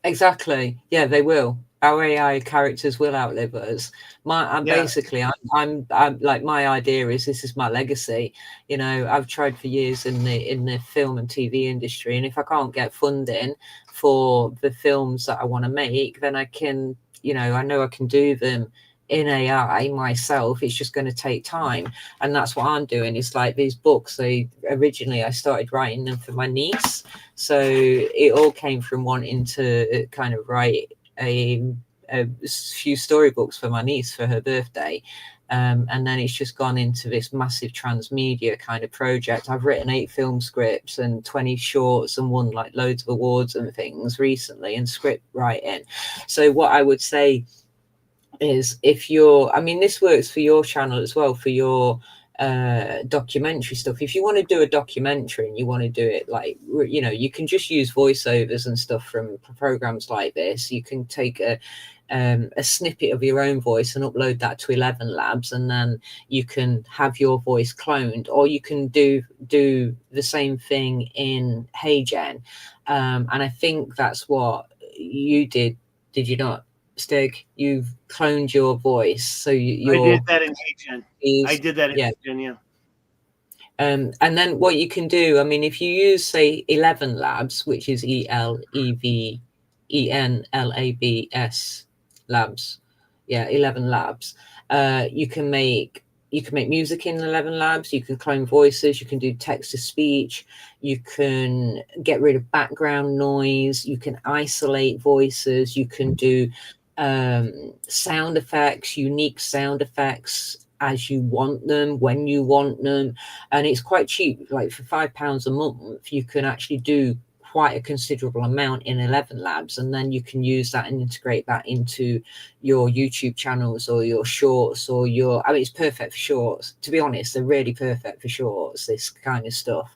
Exactly. Yeah, they will. Our AI characters will outlive us. Basically, I'm like, my idea is, this is my legacy. You know, I've tried for years in the film and TV industry, and if I can't get funding for the films that I want to make, then I can, you know I can do them in AI myself. It's just going to take time, and that's what I'm doing. It's like these books, originally I started writing them for my niece, so it all came from wanting to kind of write a few storybooks for my niece for her birthday, and then it's just gone into this massive transmedia kind of project. I've written 8 film scripts and 20 shorts and won like loads of awards and things recently in script writing. So what I would say is, if you're, I mean, this works for your channel as well, for your documentary stuff. If you want to do a documentary and you want to do it like, you can just use voiceovers and stuff from programs like this. You can take a snippet of your own voice and upload that to 11 Labs, and then you can have your voice cloned, or you can do the same thing in HeyGen. And I think that's what you did you not, Lipstick, you've cloned your voice. So I did that in HeyGen. I did that in HeyGen, yeah. And then what you can do, I mean, if you use, say, 11 Labs, which is ELEVENLABS Labs, 11 Labs, you can make music in 11 Labs. You can clone voices. You can do text to speech. You can get rid of background noise. You can isolate voices. You can do sound effects, unique sound effects, as you want them, when you want them. And it's quite cheap. Like for £5 a month, you can actually do quite a considerable amount in 11 Labs, and then you can use that and integrate that into your YouTube channels or your shorts or your, I mean, it's perfect for shorts. To be honest, they're really perfect for shorts, this kind of stuff,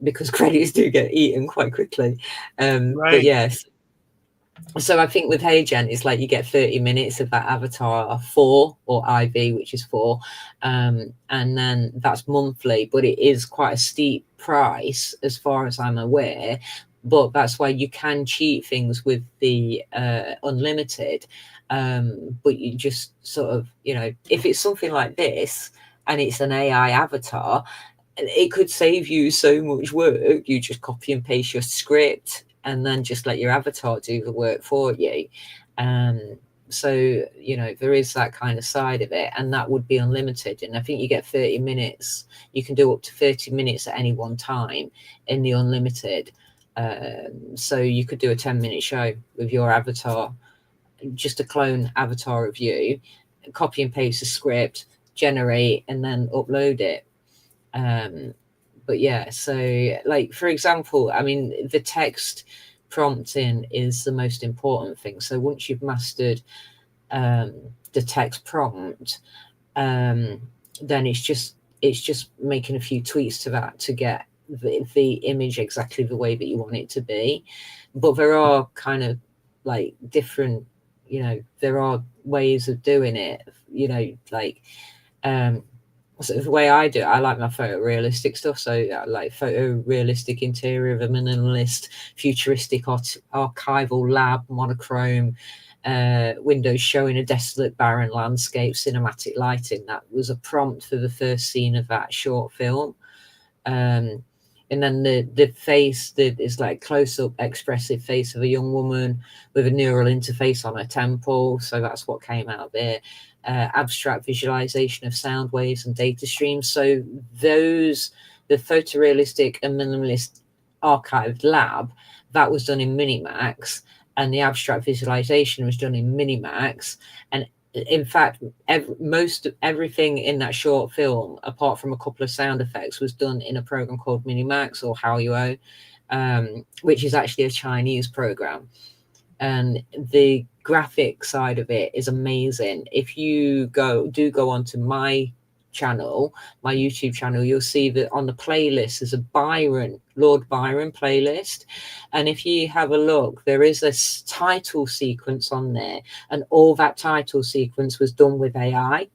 because credits do get eaten quite quickly. Right. But yes. So I think with HeyGen, it's like you get 30 minutes of that avatar 4 or IV, which is 4. And then that's monthly, but it is quite a steep price as far as I'm aware. But that's why you can cheat things with the unlimited. But you just sort of, you know, if it's something like this and it's an AI avatar, it could save you so much work. You just copy and paste your script and then just let your avatar do the work for you. So, you know, there is that kind of side of it, and that would be unlimited. And I think you get 30 minutes. You can do up to 30 minutes at any one time in the unlimited. So you could do a 10-minute show with your avatar, just a clone avatar of you, copy and paste the script, generate, and then upload it. But yeah, so like, for example, I mean, the text prompting is the most important thing. So once you've mastered the text prompt, then it's just making a few tweaks to that to get the image exactly the way that you want it to be. But there are kind of like different, you know, there are ways of doing it, you know, like so the way I do it, I like my photorealistic stuff. So I like photorealistic interior of a minimalist, futuristic archival lab, monochrome, windows showing a desolate, barren landscape, cinematic lighting. That was a prompt for the first scene of that short film. And then the face that is like close-up expressive face of a young woman with a neural interface on her temple. So that's what came out there. Abstract visualization of sound waves and data streams. So those, the photorealistic and minimalist archived lab, that was done in Minimax, and the abstract visualization was done in Minimax. And in fact, most of everything in that short film, apart from a couple of sound effects, was done in a program called Minimax or Haoyuo, which is actually a Chinese program. And the graphic side of it is amazing. If you go onto my channel, my YouTube channel, you'll see that on the playlist there's a Lord Byron playlist, and if you have a look, there is this title sequence on there, and all that title sequence was done with AI.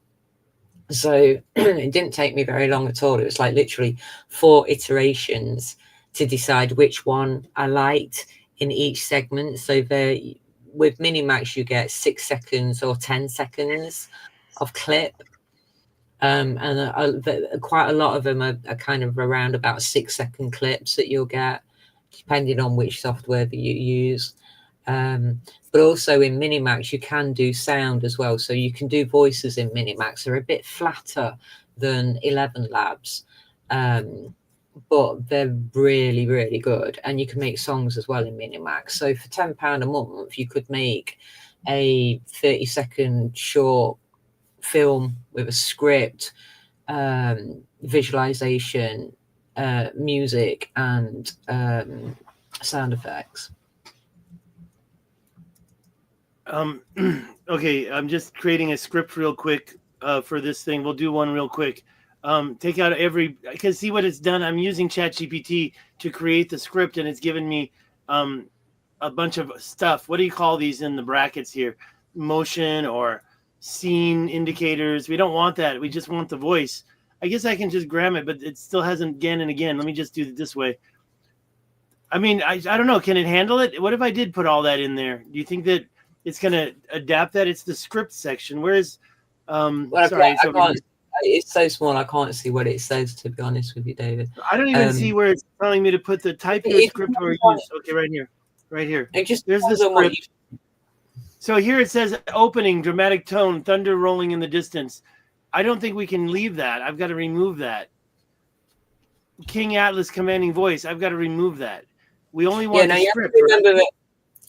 So it didn't take me very long at all. It was like literally 4 iterations to decide which one I liked in each segment. So there, with Minimax, you get 6 seconds or 10 seconds of clip. And quite a lot of them are kind of around about 6-second clips that you'll get, depending on which software that you use. But also in Minimax, you can do sound as well. So you can do voices in Minimax. They're a bit flatter than 11 Labs, but they're really, really good. And you can make songs as well in Minimax. So for £10 a month, you could make a 30-second short film with a script, visualization, music, and sound effects. Okay, I'm just creating a script real quick for this thing. We'll do one real quick. Take out because see what it's done. I'm using ChatGPT to create the script, and it's given me a bunch of stuff. What do you call these in the brackets here? Motion or scene indicators. We don't want that. We just want the voice. I guess I can just grab it, but it still hasn't again and again. Let me just do it this way. I mean, I don't know. Can it handle it? What if I did put all that in there? Do you think that it's going to adapt that. It's the script section. Whereas, well, sorry, I can't. It's so small, I can't see what it says, to be honest with you, David. I don't even see where it's telling me to put the type your script or use. Okay, right here. Right here. It just there's the script. So here it says opening, dramatic tone, thunder rolling in the distance. I don't think we can leave that. I've got to remove that. King Atlas commanding voice. I've got to remove that. We only want the script. You have to remember that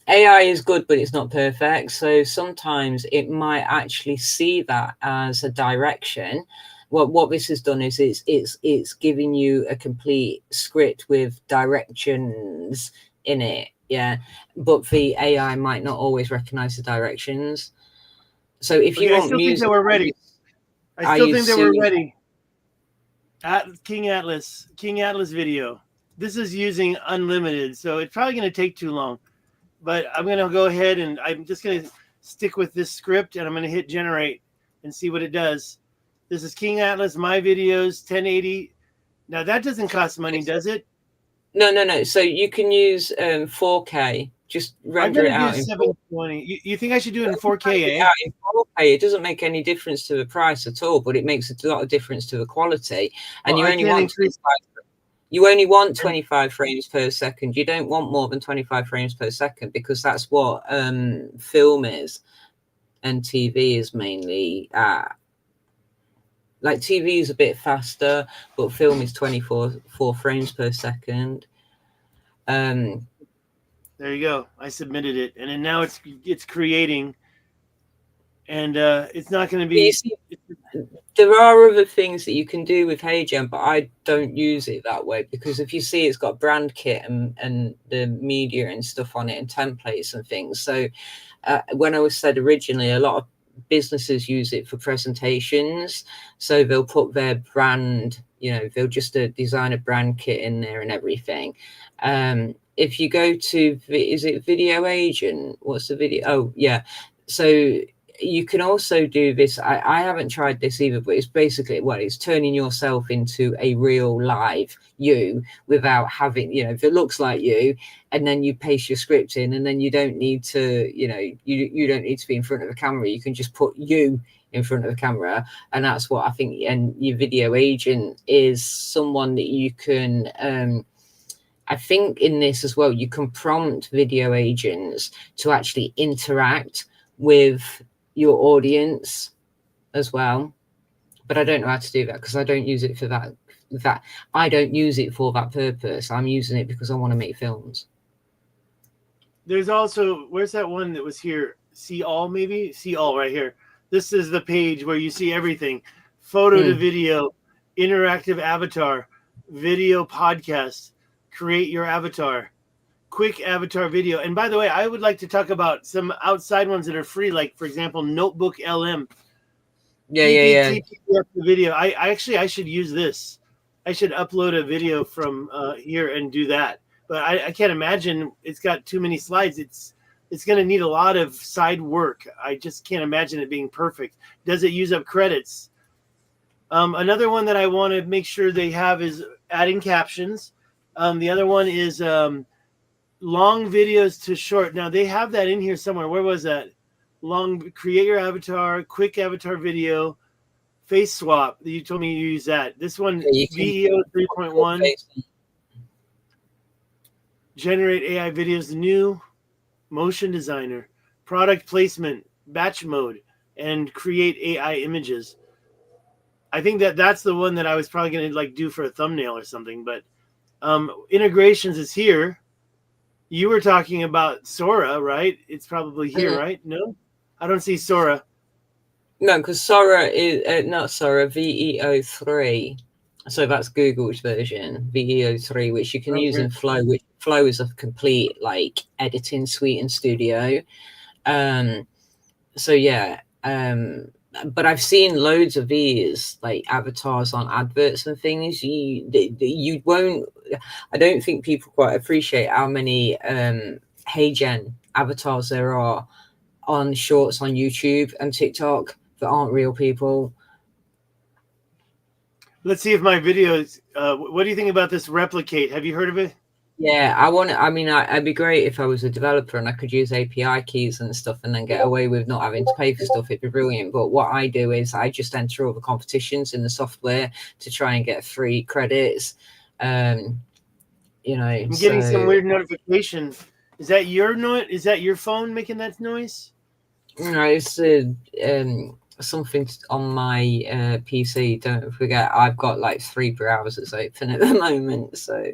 AI is good, but it's not perfect. So sometimes it might actually see that as a direction. What this has done is it's giving you a complete script with directions in it. Yeah, but the AI might not always recognize the directions. So if you want music, think that we're ready. I still think that we're ready. King Atlas video. This is using unlimited, so it's probably going to take too long. But I'm going to go ahead and I'm just going to stick with this script, and I'm going to hit generate and see what it does. This is King Atlas, my videos, 1080. Now that doesn't cost money, does it? No. So you can use 4K. Just render it out in 720. You think I should do it in 4K? In 4K, it doesn't make any difference to the price at all, but it makes a lot of difference to the quality. And you only want 25 frames per second. You don't want more than 25 frames per second, because that's what film is, and TV is mainly at. Like TV is a bit faster, but film is 24 frames per second. There you go. I submitted it, and then now it's creating, and it's not going to be. There are other things that you can do with HeyGen, but I don't use it that way, because if you see, it's got brand kit and the media and stuff on it and templates and things. So when I was said originally, a lot of businesses use it for presentations, so they'll put their brand, they'll just design a brand kit in there and everything. If you go to, is it Video Agent? What's the video? Oh yeah, so you can also do this. I haven't tried this either, but it's basically it's turning yourself into a real live you without having, if it looks like you, and then you paste your script in, and then you don't need to, you don't need to be in front of a camera. You can just put you in front of a camera, and that's what I think. And your Video Agent is someone that you can, I think in this as well, you can prompt video agents to actually interact with your audience as well, but I don't know how to do that because I don't use it for that. I don't use it for that purpose. I'm using it because I want to make films. There's also, where's that one that was here? See all, maybe? See all right here. This is the page where you see everything: photo to video, interactive avatar, video podcast, create your avatar, quick avatar video. And by the way, I would like to talk about some outside ones that are free, like for example, Notebook LM. Yeah. Video. I should use this. I should upload a video from here and do that. But I can't imagine, it's got too many slides. It's going to need a lot of side work. I just can't imagine it being perfect. Does it use up credits? Another one that I want to make sure they have is adding captions. The other one is long videos to short. Now they have that in here somewhere. Where was that? Create your avatar, quick avatar video, face swap. You told me you use that. This one, VEO 3.1. Generate AI videos, new motion designer, product placement, batch mode, and create AI images. I think that's the one that I was probably going to do for a thumbnail or something, but integrations is here. You were talking about Sora, right? It's probably here, right? No, I don't see Sora. No, because Sora is not Sora, VEO3. So that's Google's version, VEO3, which you can use in Flow, which Flow is a complete editing suite in Studio. So yeah, but I've seen loads of these avatars on adverts and things. You won't. I don't think people quite appreciate how many HeyGen avatars there are on shorts on YouTube and TikTok that aren't real people. Let's see if my videos. What do you think about this Replicate? Have you heard of it? Yeah, I'd be great if I was a developer and I could use API keys and stuff and then get away with not having to pay for stuff. It'd be brilliant. But what I do is I just enter all the competitions in the software to try and get free credits. I'm getting some weird notification. Is that your noise? Is that your phone making that noise? No, it's something on my PC. Don't forget, I've got like 3 browsers open at the moment. So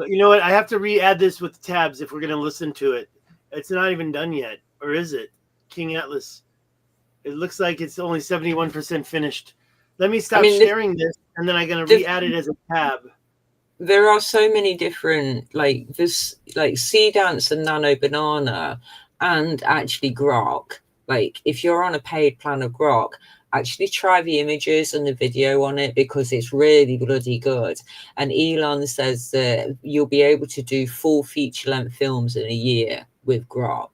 you know what? I have to re-add this with tabs if we're going to listen to it. It's not even done yet, or is it? King Atlas. It looks like it's only 71% finished. Let me stop sharing this, and then I'm going to re-add it as a tab. There are so many different, like this, like Sea Dance and Nano Banana, and actually Grok. Like if you're on a paid plan of Grok, actually try the images and the video on it because it's really bloody good. And Elon says that you'll be able to do full feature-length films in a year with Grok.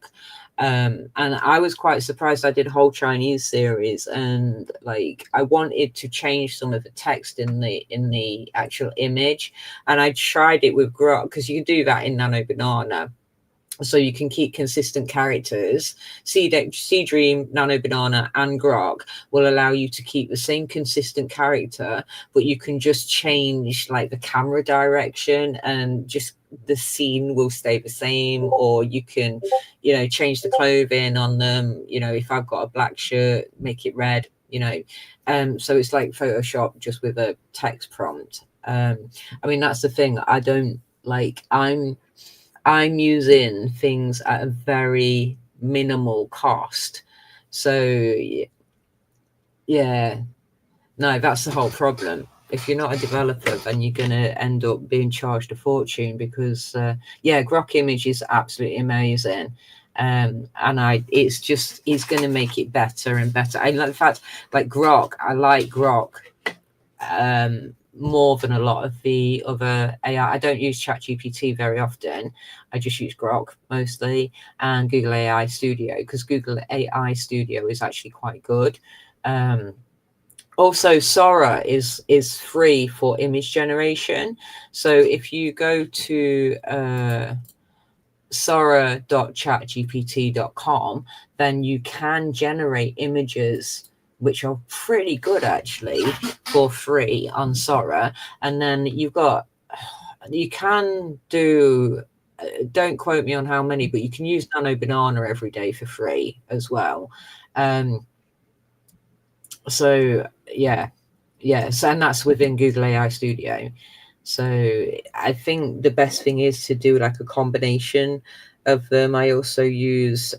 And I was quite surprised. I did a whole Chinese series, and like I wanted to change some of the text in the actual image, and I tried it with Grok because you can do that in Nano Banana. So you can keep consistent characters. Sea Dream, Nano Banana, and Grok will allow you to keep the same consistent character, but you can just change like the camera direction and just the scene will stay the same, or you can, change the clothing on them. If I've got a black shirt, make it red. So it's like Photoshop just with a text prompt. That's the thing. I don't like. I'm using things at a very minimal cost. So yeah, no, that's the whole problem. If you're not a developer, then you're going to end up being charged a fortune because Grok Image is absolutely amazing. It's going to make it better and better. In fact, like Grok, I like Grok more than a lot of the other AI. I don't use ChatGPT very often. I just use Grok mostly and Google AI Studio because Google AI Studio is actually quite good. Also, Sora is free for image generation. So if you go to sora.chatgpt.com, then you can generate images which are pretty good actually for free on Sora. And then you can do, don't quote me on how many, but you can use Nano Banana every day for free as well. So and that's within Google AI Studio. So I think the best thing is to do like a combination of them. I also use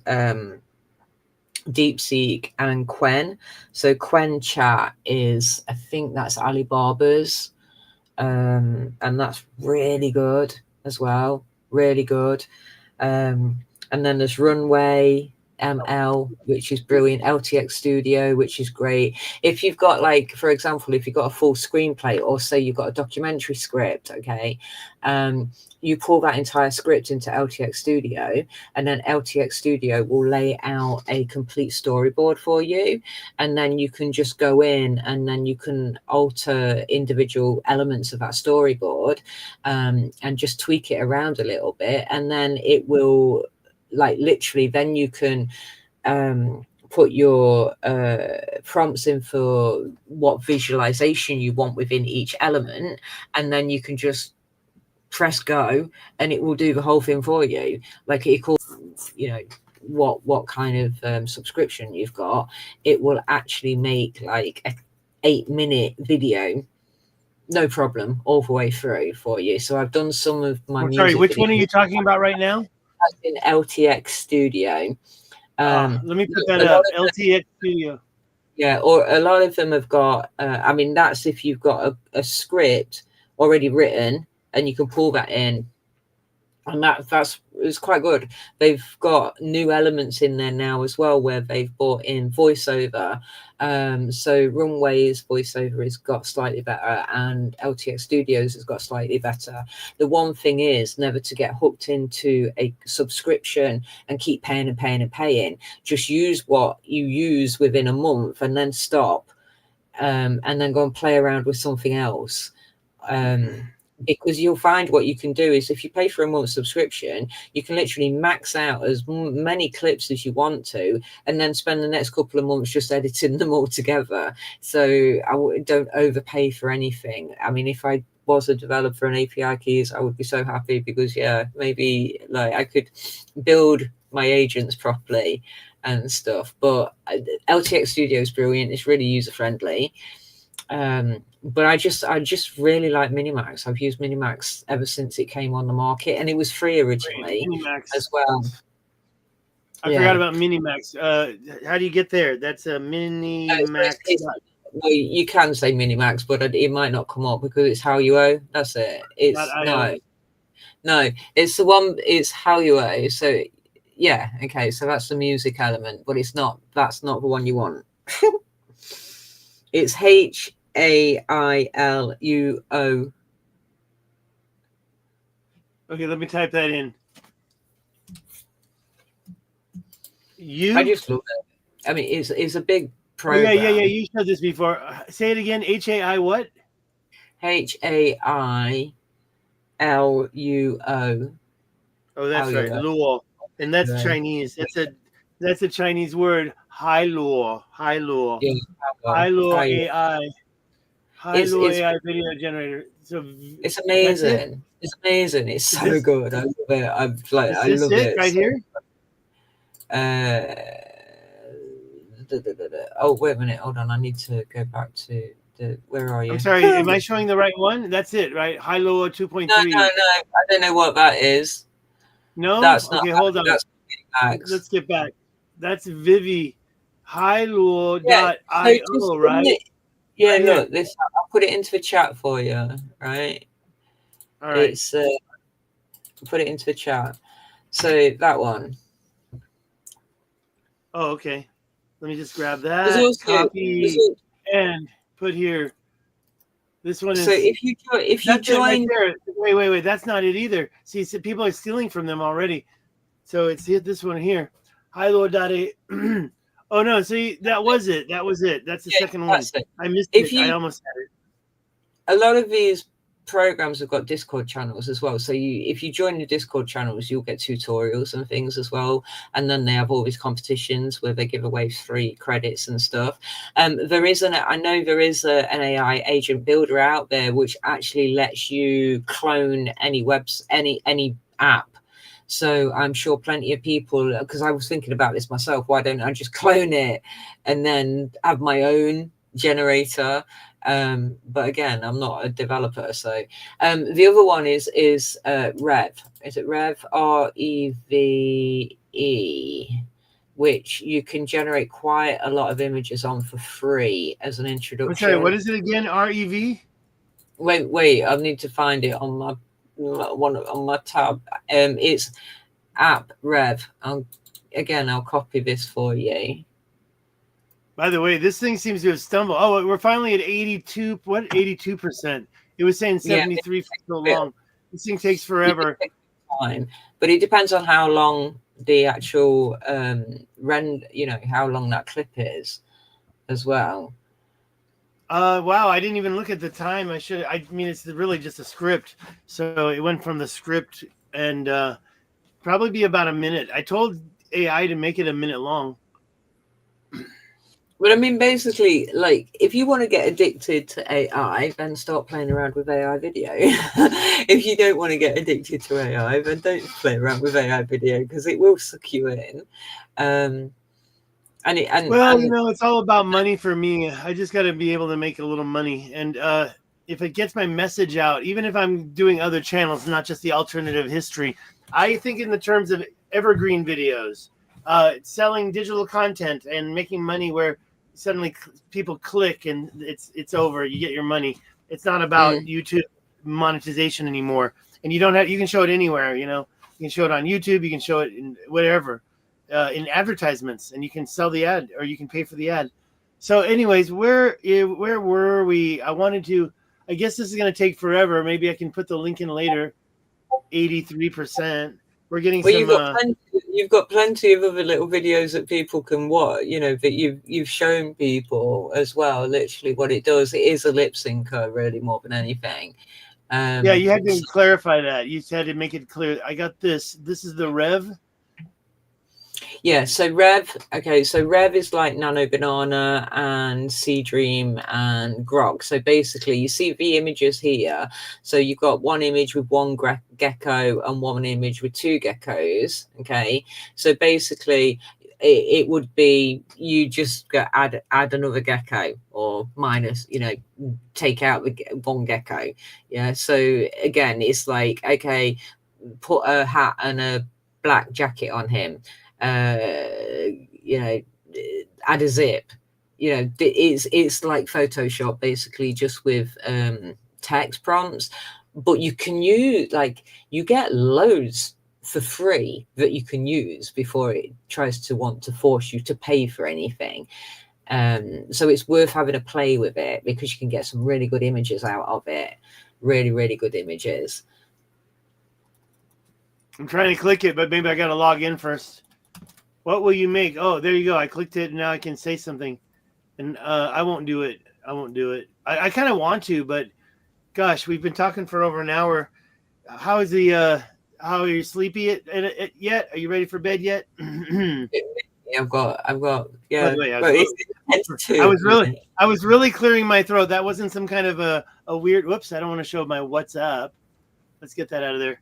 DeepSeek and Quen. So Quen Chat is, I think that's Alibaba's, and that's really good as well. Really good. And then there's Runway ML, which is brilliant. LTX Studio, which is great. If you've got, like, for example, if you've got a full screenplay, or say you've got a documentary script, okay, you pull that entire script into LTX Studio, and then LTX Studio will lay out a complete storyboard for you, and then you can just go in and then you can alter individual elements of that storyboard, and just tweak it around a little bit, and then it will, like, literally, then you can put your prompts in for what visualization you want within each element, and then you can just press go and it will do the whole thing for you. Like, it calls, what kind of subscription you've got, it will actually make like a 8-minute video, no problem, all the way through for you. So I've done some of my sorry, which one are you talking about right now? In LTX Studio. Let me put that up. LTX Studio. Yeah, or a lot of them have got, that's if you've got a script already written and you can pull that in. And it's quite good. They've got new elements in there now as well, where they've brought in voiceover. So Runway's voiceover has got slightly better, and LTX Studios has got slightly better. The one thing is never to get hooked into a subscription and keep paying and paying and paying. Just use what you use within a month and then stop, and then go and play around with something else. because you'll find what you can do is if you pay for a month subscription, you can literally max out as many clips as you want to, and then spend the next couple of months just editing them all together. So I don't overpay for anything. I mean, if I was a developer and API keys, I would be so happy, because maybe like I could build my agents properly and stuff. But LTX Studio is brilliant. It's really user friendly. But I just really like Minimax. I've used Minimax ever since it came on the market, and it was free originally as well. I forgot about Minimax. How do you get there? That's a Minimax. Well, you can say Minimax, but it might not come up because it's how you owe. That's it. It's no, it's the one. It's how you owe. So yeah, okay. So that's the music element, but it's not. That's not the one you want. It's HAILUO. Okay, let me type that in. I just love it. I mean, it's a big program. Yeah. You showed this before. Say it again. HAI what? HAILUO. Oh, that's right. Luo. And that's Chinese. That's a Chinese word. Hai Luo. Hai Luo. Yeah, Hai Luo AI. Hai Luo AI video generator. So it's amazing. It's amazing. It's so good. I love it. I love it right here. Oh, wait a minute. Hold on. I need to go back to the. Where are you? I'm sorry. Am I showing the right one? That's it, right? Hai Luo 2.3. No. I don't know what that is. No. That's not. Okay, hold on. Let's get back. That's Vivi. HaiLuo.io, right? Yeah, right, look, this. I'll put it into the chat for you, right? All right. It's put it into the chat. So that one. Oh, okay. Let me just grab that. Copy and put here. This one is. So if you join, right there. Wait. That's not it either. See, people are stealing from them already. So it's this one here. HaiLuo.io. Oh no! See, that was it. That's the second one. I missed it. I almost had it. A lot of these programs have got Discord channels as well. So if you join the Discord channels, you'll get tutorials and things as well. And then they have all these competitions where they give away free credits and stuff. I know there is an AI agent builder out there which actually lets you clone any app. So I'm sure plenty of people, because I was thinking about this myself, why don't I just clone it and then have my own generator? But again, I'm not a developer. So the other one is Rev. Is it Rev? REVE, which you can generate quite a lot of images on for free as an introduction. I'm sorry, what is it again? REV? Wait, I need to find it on my tab. It's app Rev. I'll copy this for you. By the way, this thing seems to have stumbled. Oh, we're finally at 82. What 82%? It was saying 73 for so long. This thing takes forever. Time, but it depends on how long the actual how long that clip is, as well. Wow, I didn't even look at the time. I mean, it's really just a script. So it went from the script and probably be about a minute. I told AI to make it a minute long. But I mean, basically, like, if you want to get addicted to AI, then start playing around with AI video. If you don't want to get addicted to AI, then don't play around with AI video, because it will suck you in. It's all about money for me. I just got to be able to make a little money. And if it gets my message out, even if I'm doing other channels, not just the alternative history, I think in the terms of evergreen videos, selling digital content and making money where suddenly people click and it's over. You get your money. It's not about YouTube monetization anymore. And you can show it anywhere. You can show it on YouTube. You can show it in whatever. In advertisements, and you can sell the ad or you can pay for the ad. So anyways, where were we? I guess this is going to take forever. Maybe I can put the link in later. 83%. We're getting you've got plenty of other little videos that people can watch, that you've shown people as well. Literally what it does, it is a lip syncer really more than anything. Yeah, you had to clarify that. You had to make it clear. I got this. This is the Rev. Yeah, so Rev, okay, so Rev is like Nano Banana and Sea Dream and Grok. So basically, you see the images here. So you've got one image with one gecko and one image with two geckos, okay? So basically, it would be you just add another gecko or minus, take out the one gecko. Yeah, so again, it's like, okay, put a hat and a black jacket on him. Add a zip. It's like Photoshop basically, just with text prompts. But you can use, like, you get loads for free that you can use before it tries to want to force you to pay for anything. So it's worth having a play with it because you can get some really good images out of it. Really, really good images. I'm trying to click it, but maybe I got to log in first. What will you make? Oh, there you go. I clicked it, and now I can say something. And I won't do it. I kind of want to, but gosh, we've been talking for over an hour. How is the? How are you sleepy yet? Are you ready for bed yet? I've got. Yeah. By the way, I was really clearing my throat. That wasn't some kind of a weird. Whoops! I don't want to show my what's up. Let's get that out of there.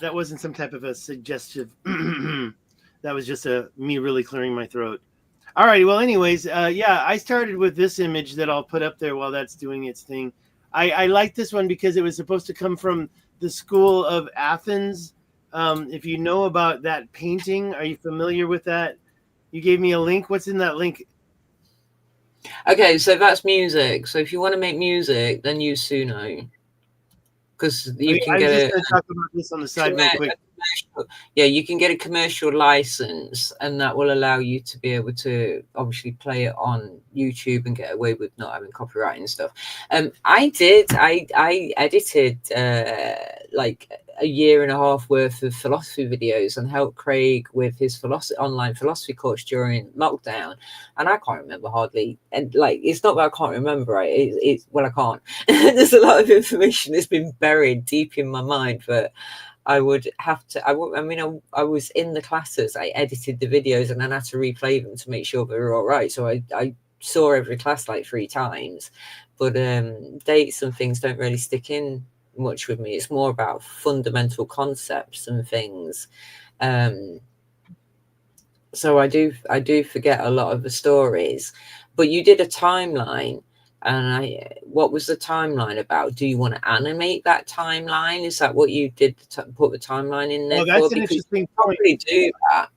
That wasn't some type of a suggestive. That was just me really clearing my throat. All right. Well, anyways, yeah, I started with this image that I'll put up there while that's doing its thing. I like this one because it was supposed to come from the school of Athens. If you know about that painting, are you familiar with that? You gave me a link. What's in that link? Okay, so that's music. So if you want to make music, then use Suno. Because you can get I'm just going to talk about this on the side real quick. Yeah, you can get a commercial license, and that will allow you to be able to obviously play it on YouTube and get away with not having copyright and stuff. I edited like a year and a half worth of philosophy videos and helped Craig with his online philosophy course during lockdown, and I can't remember hardly. And like, it's not that I can't remember, right? It's well, I can't. There's a lot of information that's been buried deep in my mind, but I would have to. I was in the classes. I edited the videos and then had to replay them to make sure they were all right. So I saw every class like 3 times, but dates and things don't really stick in much with me. It's more about fundamental concepts and things. So I do forget a lot of the stories. But you did a timeline. And what was the timeline about? Do you want to animate that timeline? Is that what you did? Put the timeline in there? Well, that's an interesting point. Probably do that.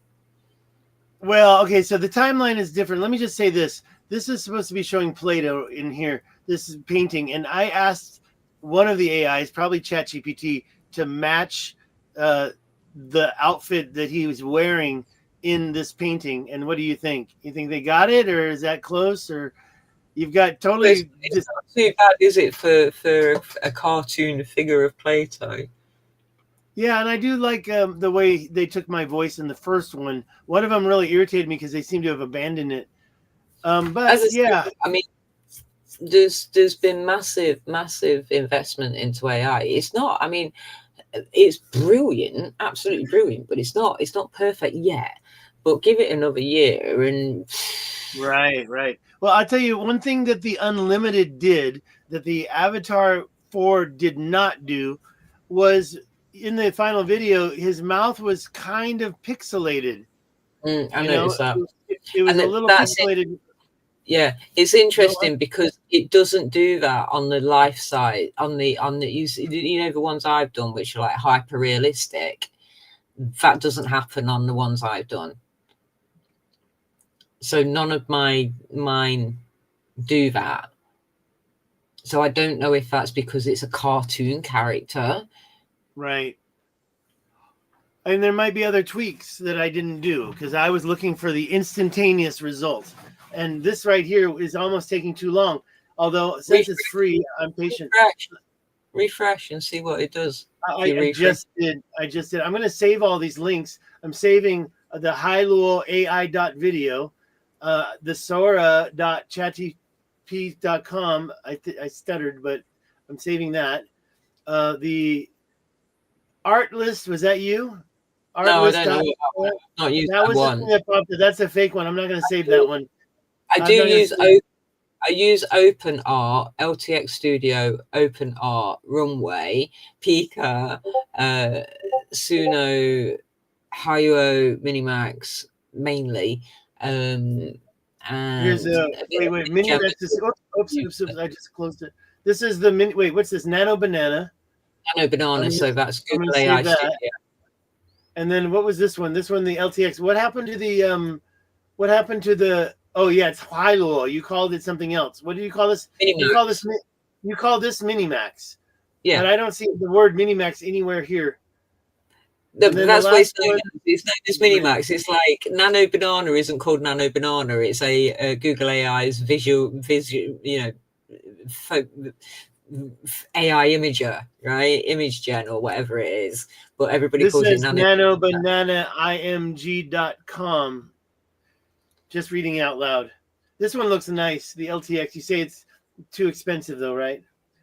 Well, okay, so the timeline is different. Let me just say this. This is supposed to be showing Plato in here. This is painting, and I asked one of the AIs, probably ChatGPT, to match the outfit that he was wearing in this painting. And what do you think? You think they got it, or is that close, or? You've got totally. It's not too bad, is it, for a cartoon figure of Plato? Yeah, and I do like the way they took my voice in the first one. One of them really irritated me because they seem to have abandoned it. But yeah, I mean, there's been massive investment into AI. It's not. I mean, it's brilliant, absolutely brilliant, but it's not perfect yet. But give it another year and. Right. Well, I'll tell you one thing that the Unlimited did that the Avatar 4 did not do was in the final video, his mouth was kind of pixelated. I noticed that. It was a little pixelated. Yeah, it's interesting because it doesn't do that on the life side. On the the ones I've done, which are like hyper realistic. That doesn't happen on the ones I've done. So none of mine do that. So I don't know if that's because it's a cartoon character. Right. And there might be other tweaks that I didn't do because I was looking for the instantaneous result. And this right here is almost taking too long. Although since it's free, I'm patient. Refresh and see what it does. I just did. I'm going to save all these links. I'm saving the hailuoai.video. The sora.chatgpt.com. I stuttered, but I'm saving that. the art list. Was that you? Art No, list. I don't know. Not used That was one. the thing that popped up. That's a fake one. I'm not going to save that one. I use Open Art, LTX Studio, Open Art, Runway, Pika, Suno, Hayuo, Minimax mainly. And here's wait, Minimax is oops, I just closed it. This is the what's this? Nano Banana. Nano Banana, so that's Google AI Studio. And then what was this one? This one, the LTX. What happened to the oh yeah, it's Hilo. You called it something else. What do you call this? Minimax. You call this Minimax. Yeah. But I don't see the word Minimax anywhere here. That's why it's known as Minimax. It's like Nano Banana isn't called Nano Banana. It's a Google AI's visual, AI imager, right? Image gen or whatever it is. But everybody calls it Nano Banana img.com. Just reading out loud. This one looks nice. The LTX. You say it's too expensive though, right?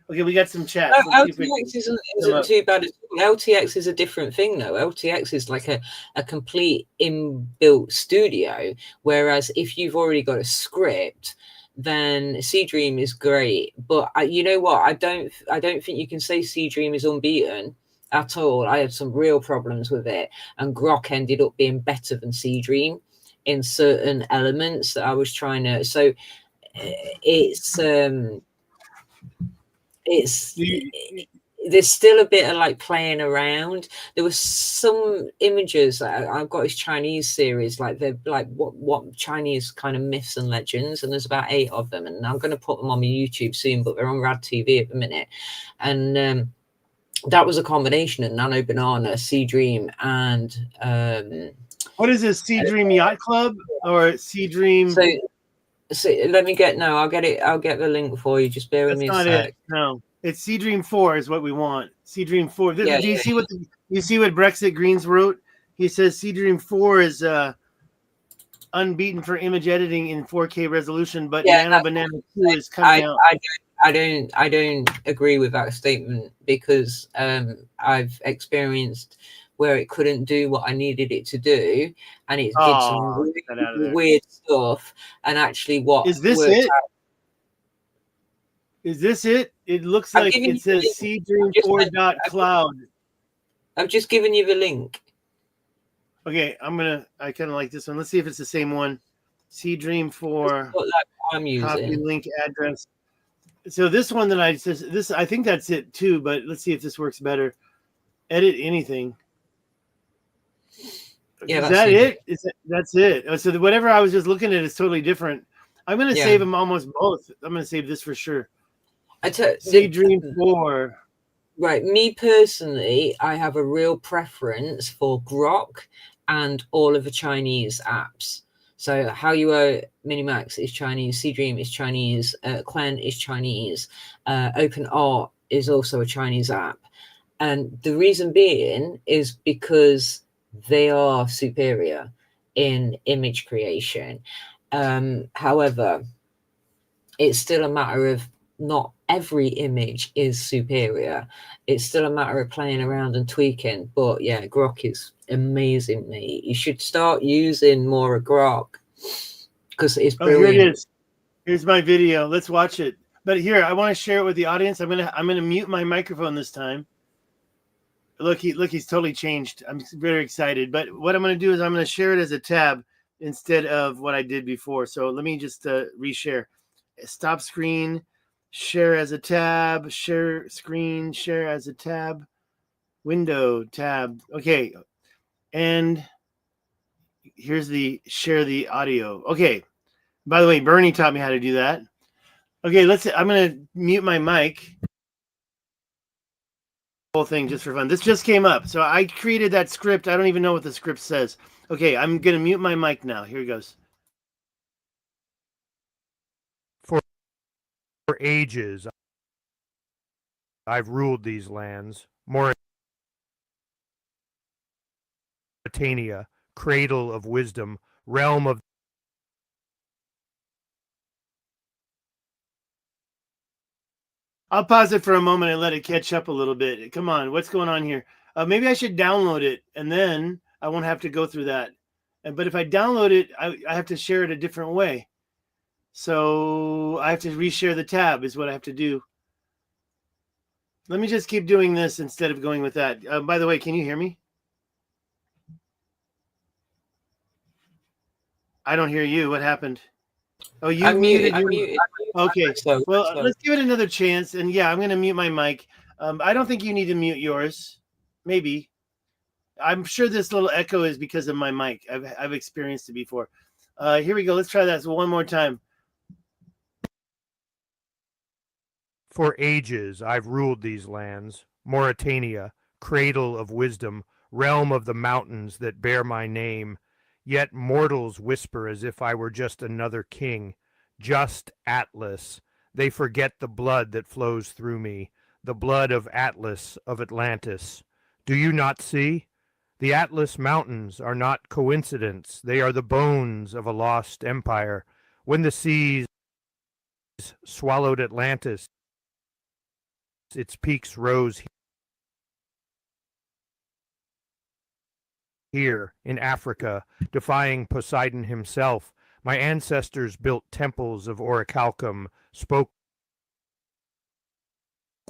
Okay, we got some chat. No, LTX isn't too bad at all. LTX is a different thing though. LTX is like a complete inbuilt studio. Whereas if you've already got a script, then Seedream is great. But you know what? I don't think you can say Seedream is unbeaten at all. I had some real problems with it, and Grok ended up being better than Seedream in certain elements that I was trying to. So there's still a bit of like playing around. There was some images I've got this Chinese series, like they're like what Chinese kind of myths and legends, and there's about 8 of them, and I'm going to put them on my YouTube soon, but they're on Rad TV at the minute. And that was a combination of Nano Banana, Seedream, and what is this, Seedream Yacht Club or Seedream? So let me get I'll get the link for you. Just bear with me a sec. No, it's Seedream 4 is what we want. Seedream 4. Do you see what Brexit Greens wrote? He says Seedream 4 is unbeaten for image editing in 4K resolution, but Nano Banana 2 is coming out. I don't agree with that statement, because I've experienced where it couldn't do what I needed it to do, and it did some really weird stuff. And actually, what is this it? Is this it? It looks like it says Seedream4.cloud. I've just given you the link. Okay, I kind of like this one. Let's see if it's the same one. Seedream4. I'm using. Copy link address. So this one that I think that's it too, but let's see if this works better. Edit anything. Yeah, is that it? That's it. So whatever I was just looking at is totally different. I'm going to save them almost both. I'm going to save this for sure. Seedream 4. Right. Me personally, I have a real preference for Grok and all of the Chinese apps. So Hayuo Minimax is Chinese, Seedream is Chinese, Quen is Chinese, Open Art is also a Chinese app. And the reason being is because they are superior in image creation. However, it's still a matter of not every image is superior. It's still a matter of playing around and tweaking. But yeah, Grok is amazing, mate. You should start using more of Grok because it's brilliant. Here it is. Here's my video. Let's watch it. But here, I want to share it with the audience. I'm gonna mute my microphone this time. Look, he's totally changed. I'm very excited. But what I'm going to do is I'm going to share it as a tab instead of what I did before. So let me just reshare. Stop screen, share as a tab, share screen, share as a tab, window tab. Okay. And here's the share the audio. Okay. By the way, Bernie taught me how to do that. Okay, I'm going to mute my mic. Whole thing just for fun. This just came up. So I created that script. I don't even know what the script says. Okay, I'm going to mute my mic now. Here it goes. For ages, I've ruled these lands. Mauritania, cradle of wisdom, realm of I'll pause it for a moment and let it catch up a little bit. Come on, what's going on here? Maybe I should download it, and then I won't have to go through that. But if I download it, I have to share it a different way. So I have to reshare the tab is what I have to do. Let me just keep doing this instead of going with that. By the way, can you hear me? I don't hear you. What happened? Oh, you muted. Okay. Well, let's give it another chance. And yeah, I'm going to mute my mic. I don't think you need to mute yours. Maybe. I'm sure this little echo is because of my mic. I've experienced it before. Here we go. Let's try that one more time. For ages I've ruled these lands, Mauritania, cradle of wisdom, realm of the mountains that bear my name. Yet mortals whisper as if I were just another king, just Atlas. They forget the blood that flows through me, the blood of Atlas, of Atlantis. Do you not see? The Atlas Mountains are not coincidence. They are the bones of a lost empire. When the seas swallowed Atlantis, its peaks rose here in Africa, defying Poseidon himself. My ancestors built temples of orichalcum, spoke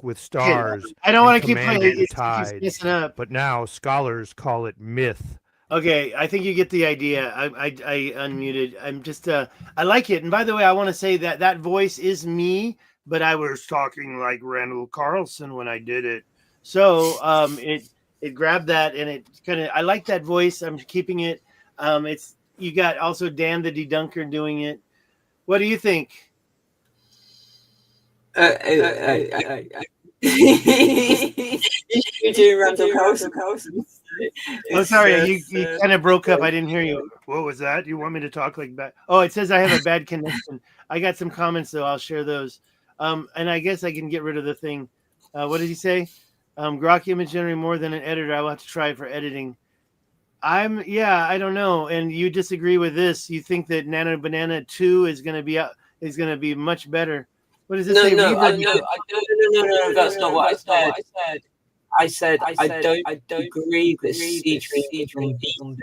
with stars. I don't want to keep playing the it. tides, It's messing up. but now scholars call it myth. Okay, I think you get the idea. I unmuted. I'm just I like it. And by the way, I want to say that that voice is me, but I was talking like Randall Carlson when I did it. So it grabbed that, and it kind of, I like that voice. I'm keeping it. It's, you got also Dan the Debunker doing it. What do you think? You do Randall Carlson. Oh, sorry, you kind of broke up. I didn't hear you. What was that? You want me to talk like that? Oh, it says I have a bad connection. I got some comments, though. I'll share those. And I guess I can get rid of the thing. What did he say? Grok image generating more than an editor. I will have to try it for editing. I don't know. And you disagree with this. You think that Nano Banana 2 is going to be much better. What does it say? No, that's not what I said. I said I don't agree that Siege is unbeaten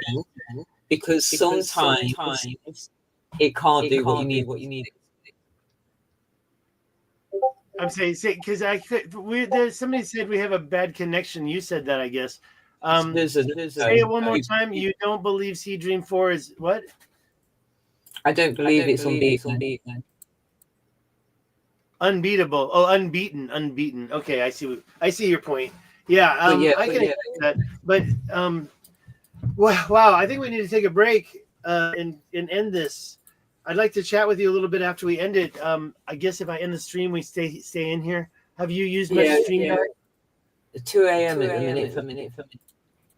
because sometimes it can't do what you need. I'm saying because somebody said we have a bad connection. You said that, I guess. Say it one more time. You don't believe Sea Dream 4 is what? I don't believe it's unbeaten. Unbeatable. Oh, unbeaten. Okay, I see your point. Yeah, I can accept that. But wow, I think we need to take a break and end this. I'd like to chat with you a little bit after we end it. I guess if I end the stream, we stay in here. Have you used much StreamYard? 2 a.m. at the minute.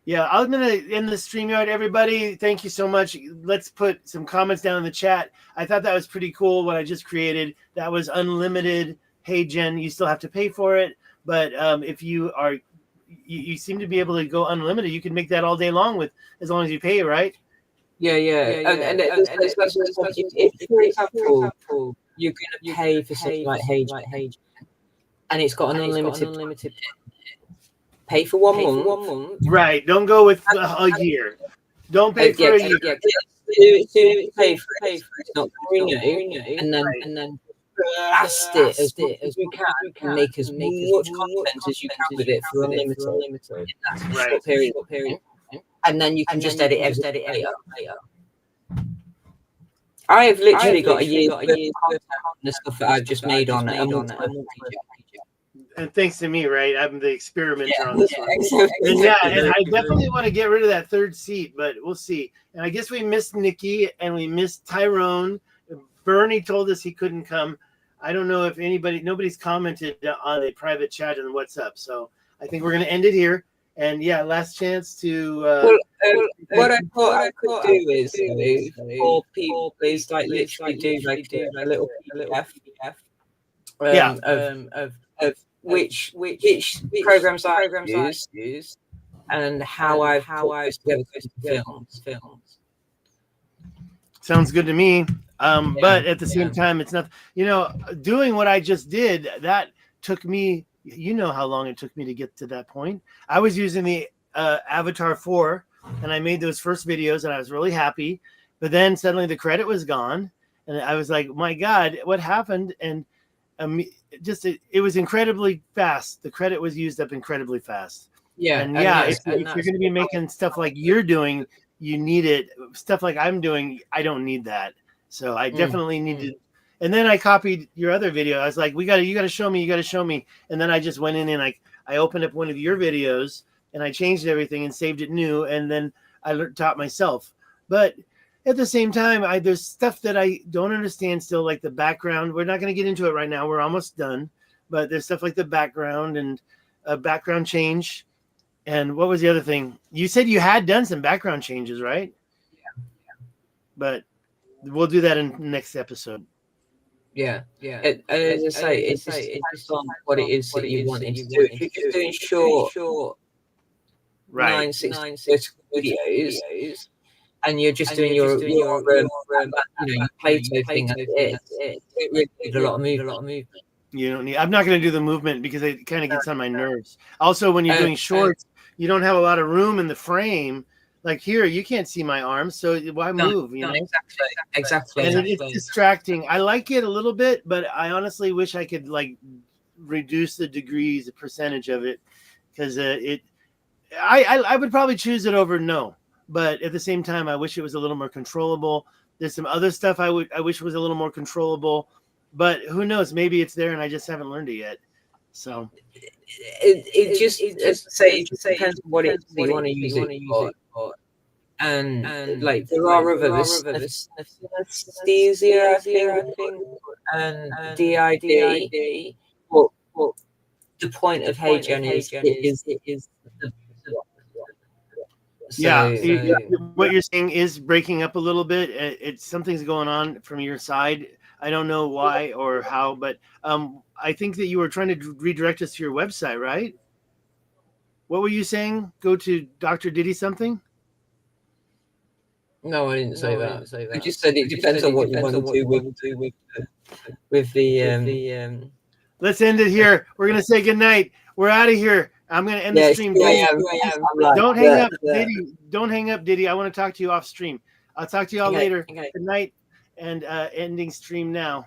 Yeah, I'm going to end the StreamYard, everybody. Thank you so much. Let's put some comments down in the chat. I thought that was pretty cool what I just created. That was unlimited HeyGen. You still have to pay for it. But if you are, you seem to be able to go unlimited. You can make that all day long with, as long as you pay, right? Yeah. And if, for example, you're going to pay for something like HeyGen, and it's got an unlimited pay for 1 month. Right. Don't go with a year. Don't pay for a year. Pay for it. It's not renew, and then blast it as we can and make as much content as you can with it for unlimited. Right. Period. And then you can just edit everything later. I have literally got a year of the stuff that I've just made on it. And thanks to me, right? I'm the experimenter on this one. And I definitely want to get rid of that third seat, but we'll see. And I guess we missed Nikki and we missed Tyrone. Bernie told us he couldn't come. I don't know if nobody's commented on a private chat in WhatsApp. So I think we're going to end it here. And yeah, last chance to. What I thought I could do is for people, please literally do a little PDF. Of which programs I use and how I've together films. Sounds good to me. But at the same time, it's not, doing what I just did, that took me, you know how long it took me to get to that point. I was using the Avatar 4, and I made those first videos, and I was really happy. But then suddenly the credit was gone, and I was like, my God, what happened? And it was incredibly fast. The credit was used up incredibly fast. Yeah. And if you're going to be making stuff like you're doing, you need it. Stuff like I'm doing, I don't need that. So I definitely need to. And then I copied your other video. I was like, you got to show me. And then I just went in and I opened up one of your videos and I changed everything and saved it new. And then I taught myself. But at the same time, there's stuff that I don't understand still, like the background. We're not going to get into it right now. We're almost done. But there's stuff like the background and a background change. And what was the other thing? You said you had done some background changes, right? Yeah. But we'll do that in the next episode. Yeah. As I say, it's just on what it is that you wanted to do. If you're just doing short, right, 9-6 videos, and you're just doing your Plato thing, it really needs a lot of movement. You don't need. I'm not going to do the movement because it kind of gets on my nerves. Also, when you're doing shorts, you don't have a lot of room in the frame. Like here, you can't see my arms, so why move? You know exactly. And it's distracting. I like it a little bit, but I honestly wish I could like reduce the degrees, the percentage of it, because I would probably choose it over no. But at the same time, I wish it was a little more controllable. There's some other stuff I wish was a little more controllable, but who knows? Maybe it's there and I just haven't learned it yet. So it just depends on what it is you want to use it for. And like there are other synesthesia, I think, and DID. But the point of HeyGen is what you're saying is breaking up a little bit. It's something's going on from your side. I don't know why or how, but I think that you were trying to redirect us to your website, right? What were you saying? Go to Dr. Diddy something? No, I didn't say that. I just said it depends on what you want to do with the. Let's end it here. We're gonna say goodnight. We're out of here. I'm gonna end the stream. Don't hang up, Diddy. Don't hang up, Diddy. I want to talk to you off stream. I'll talk to y'all later. Good night, and ending stream now.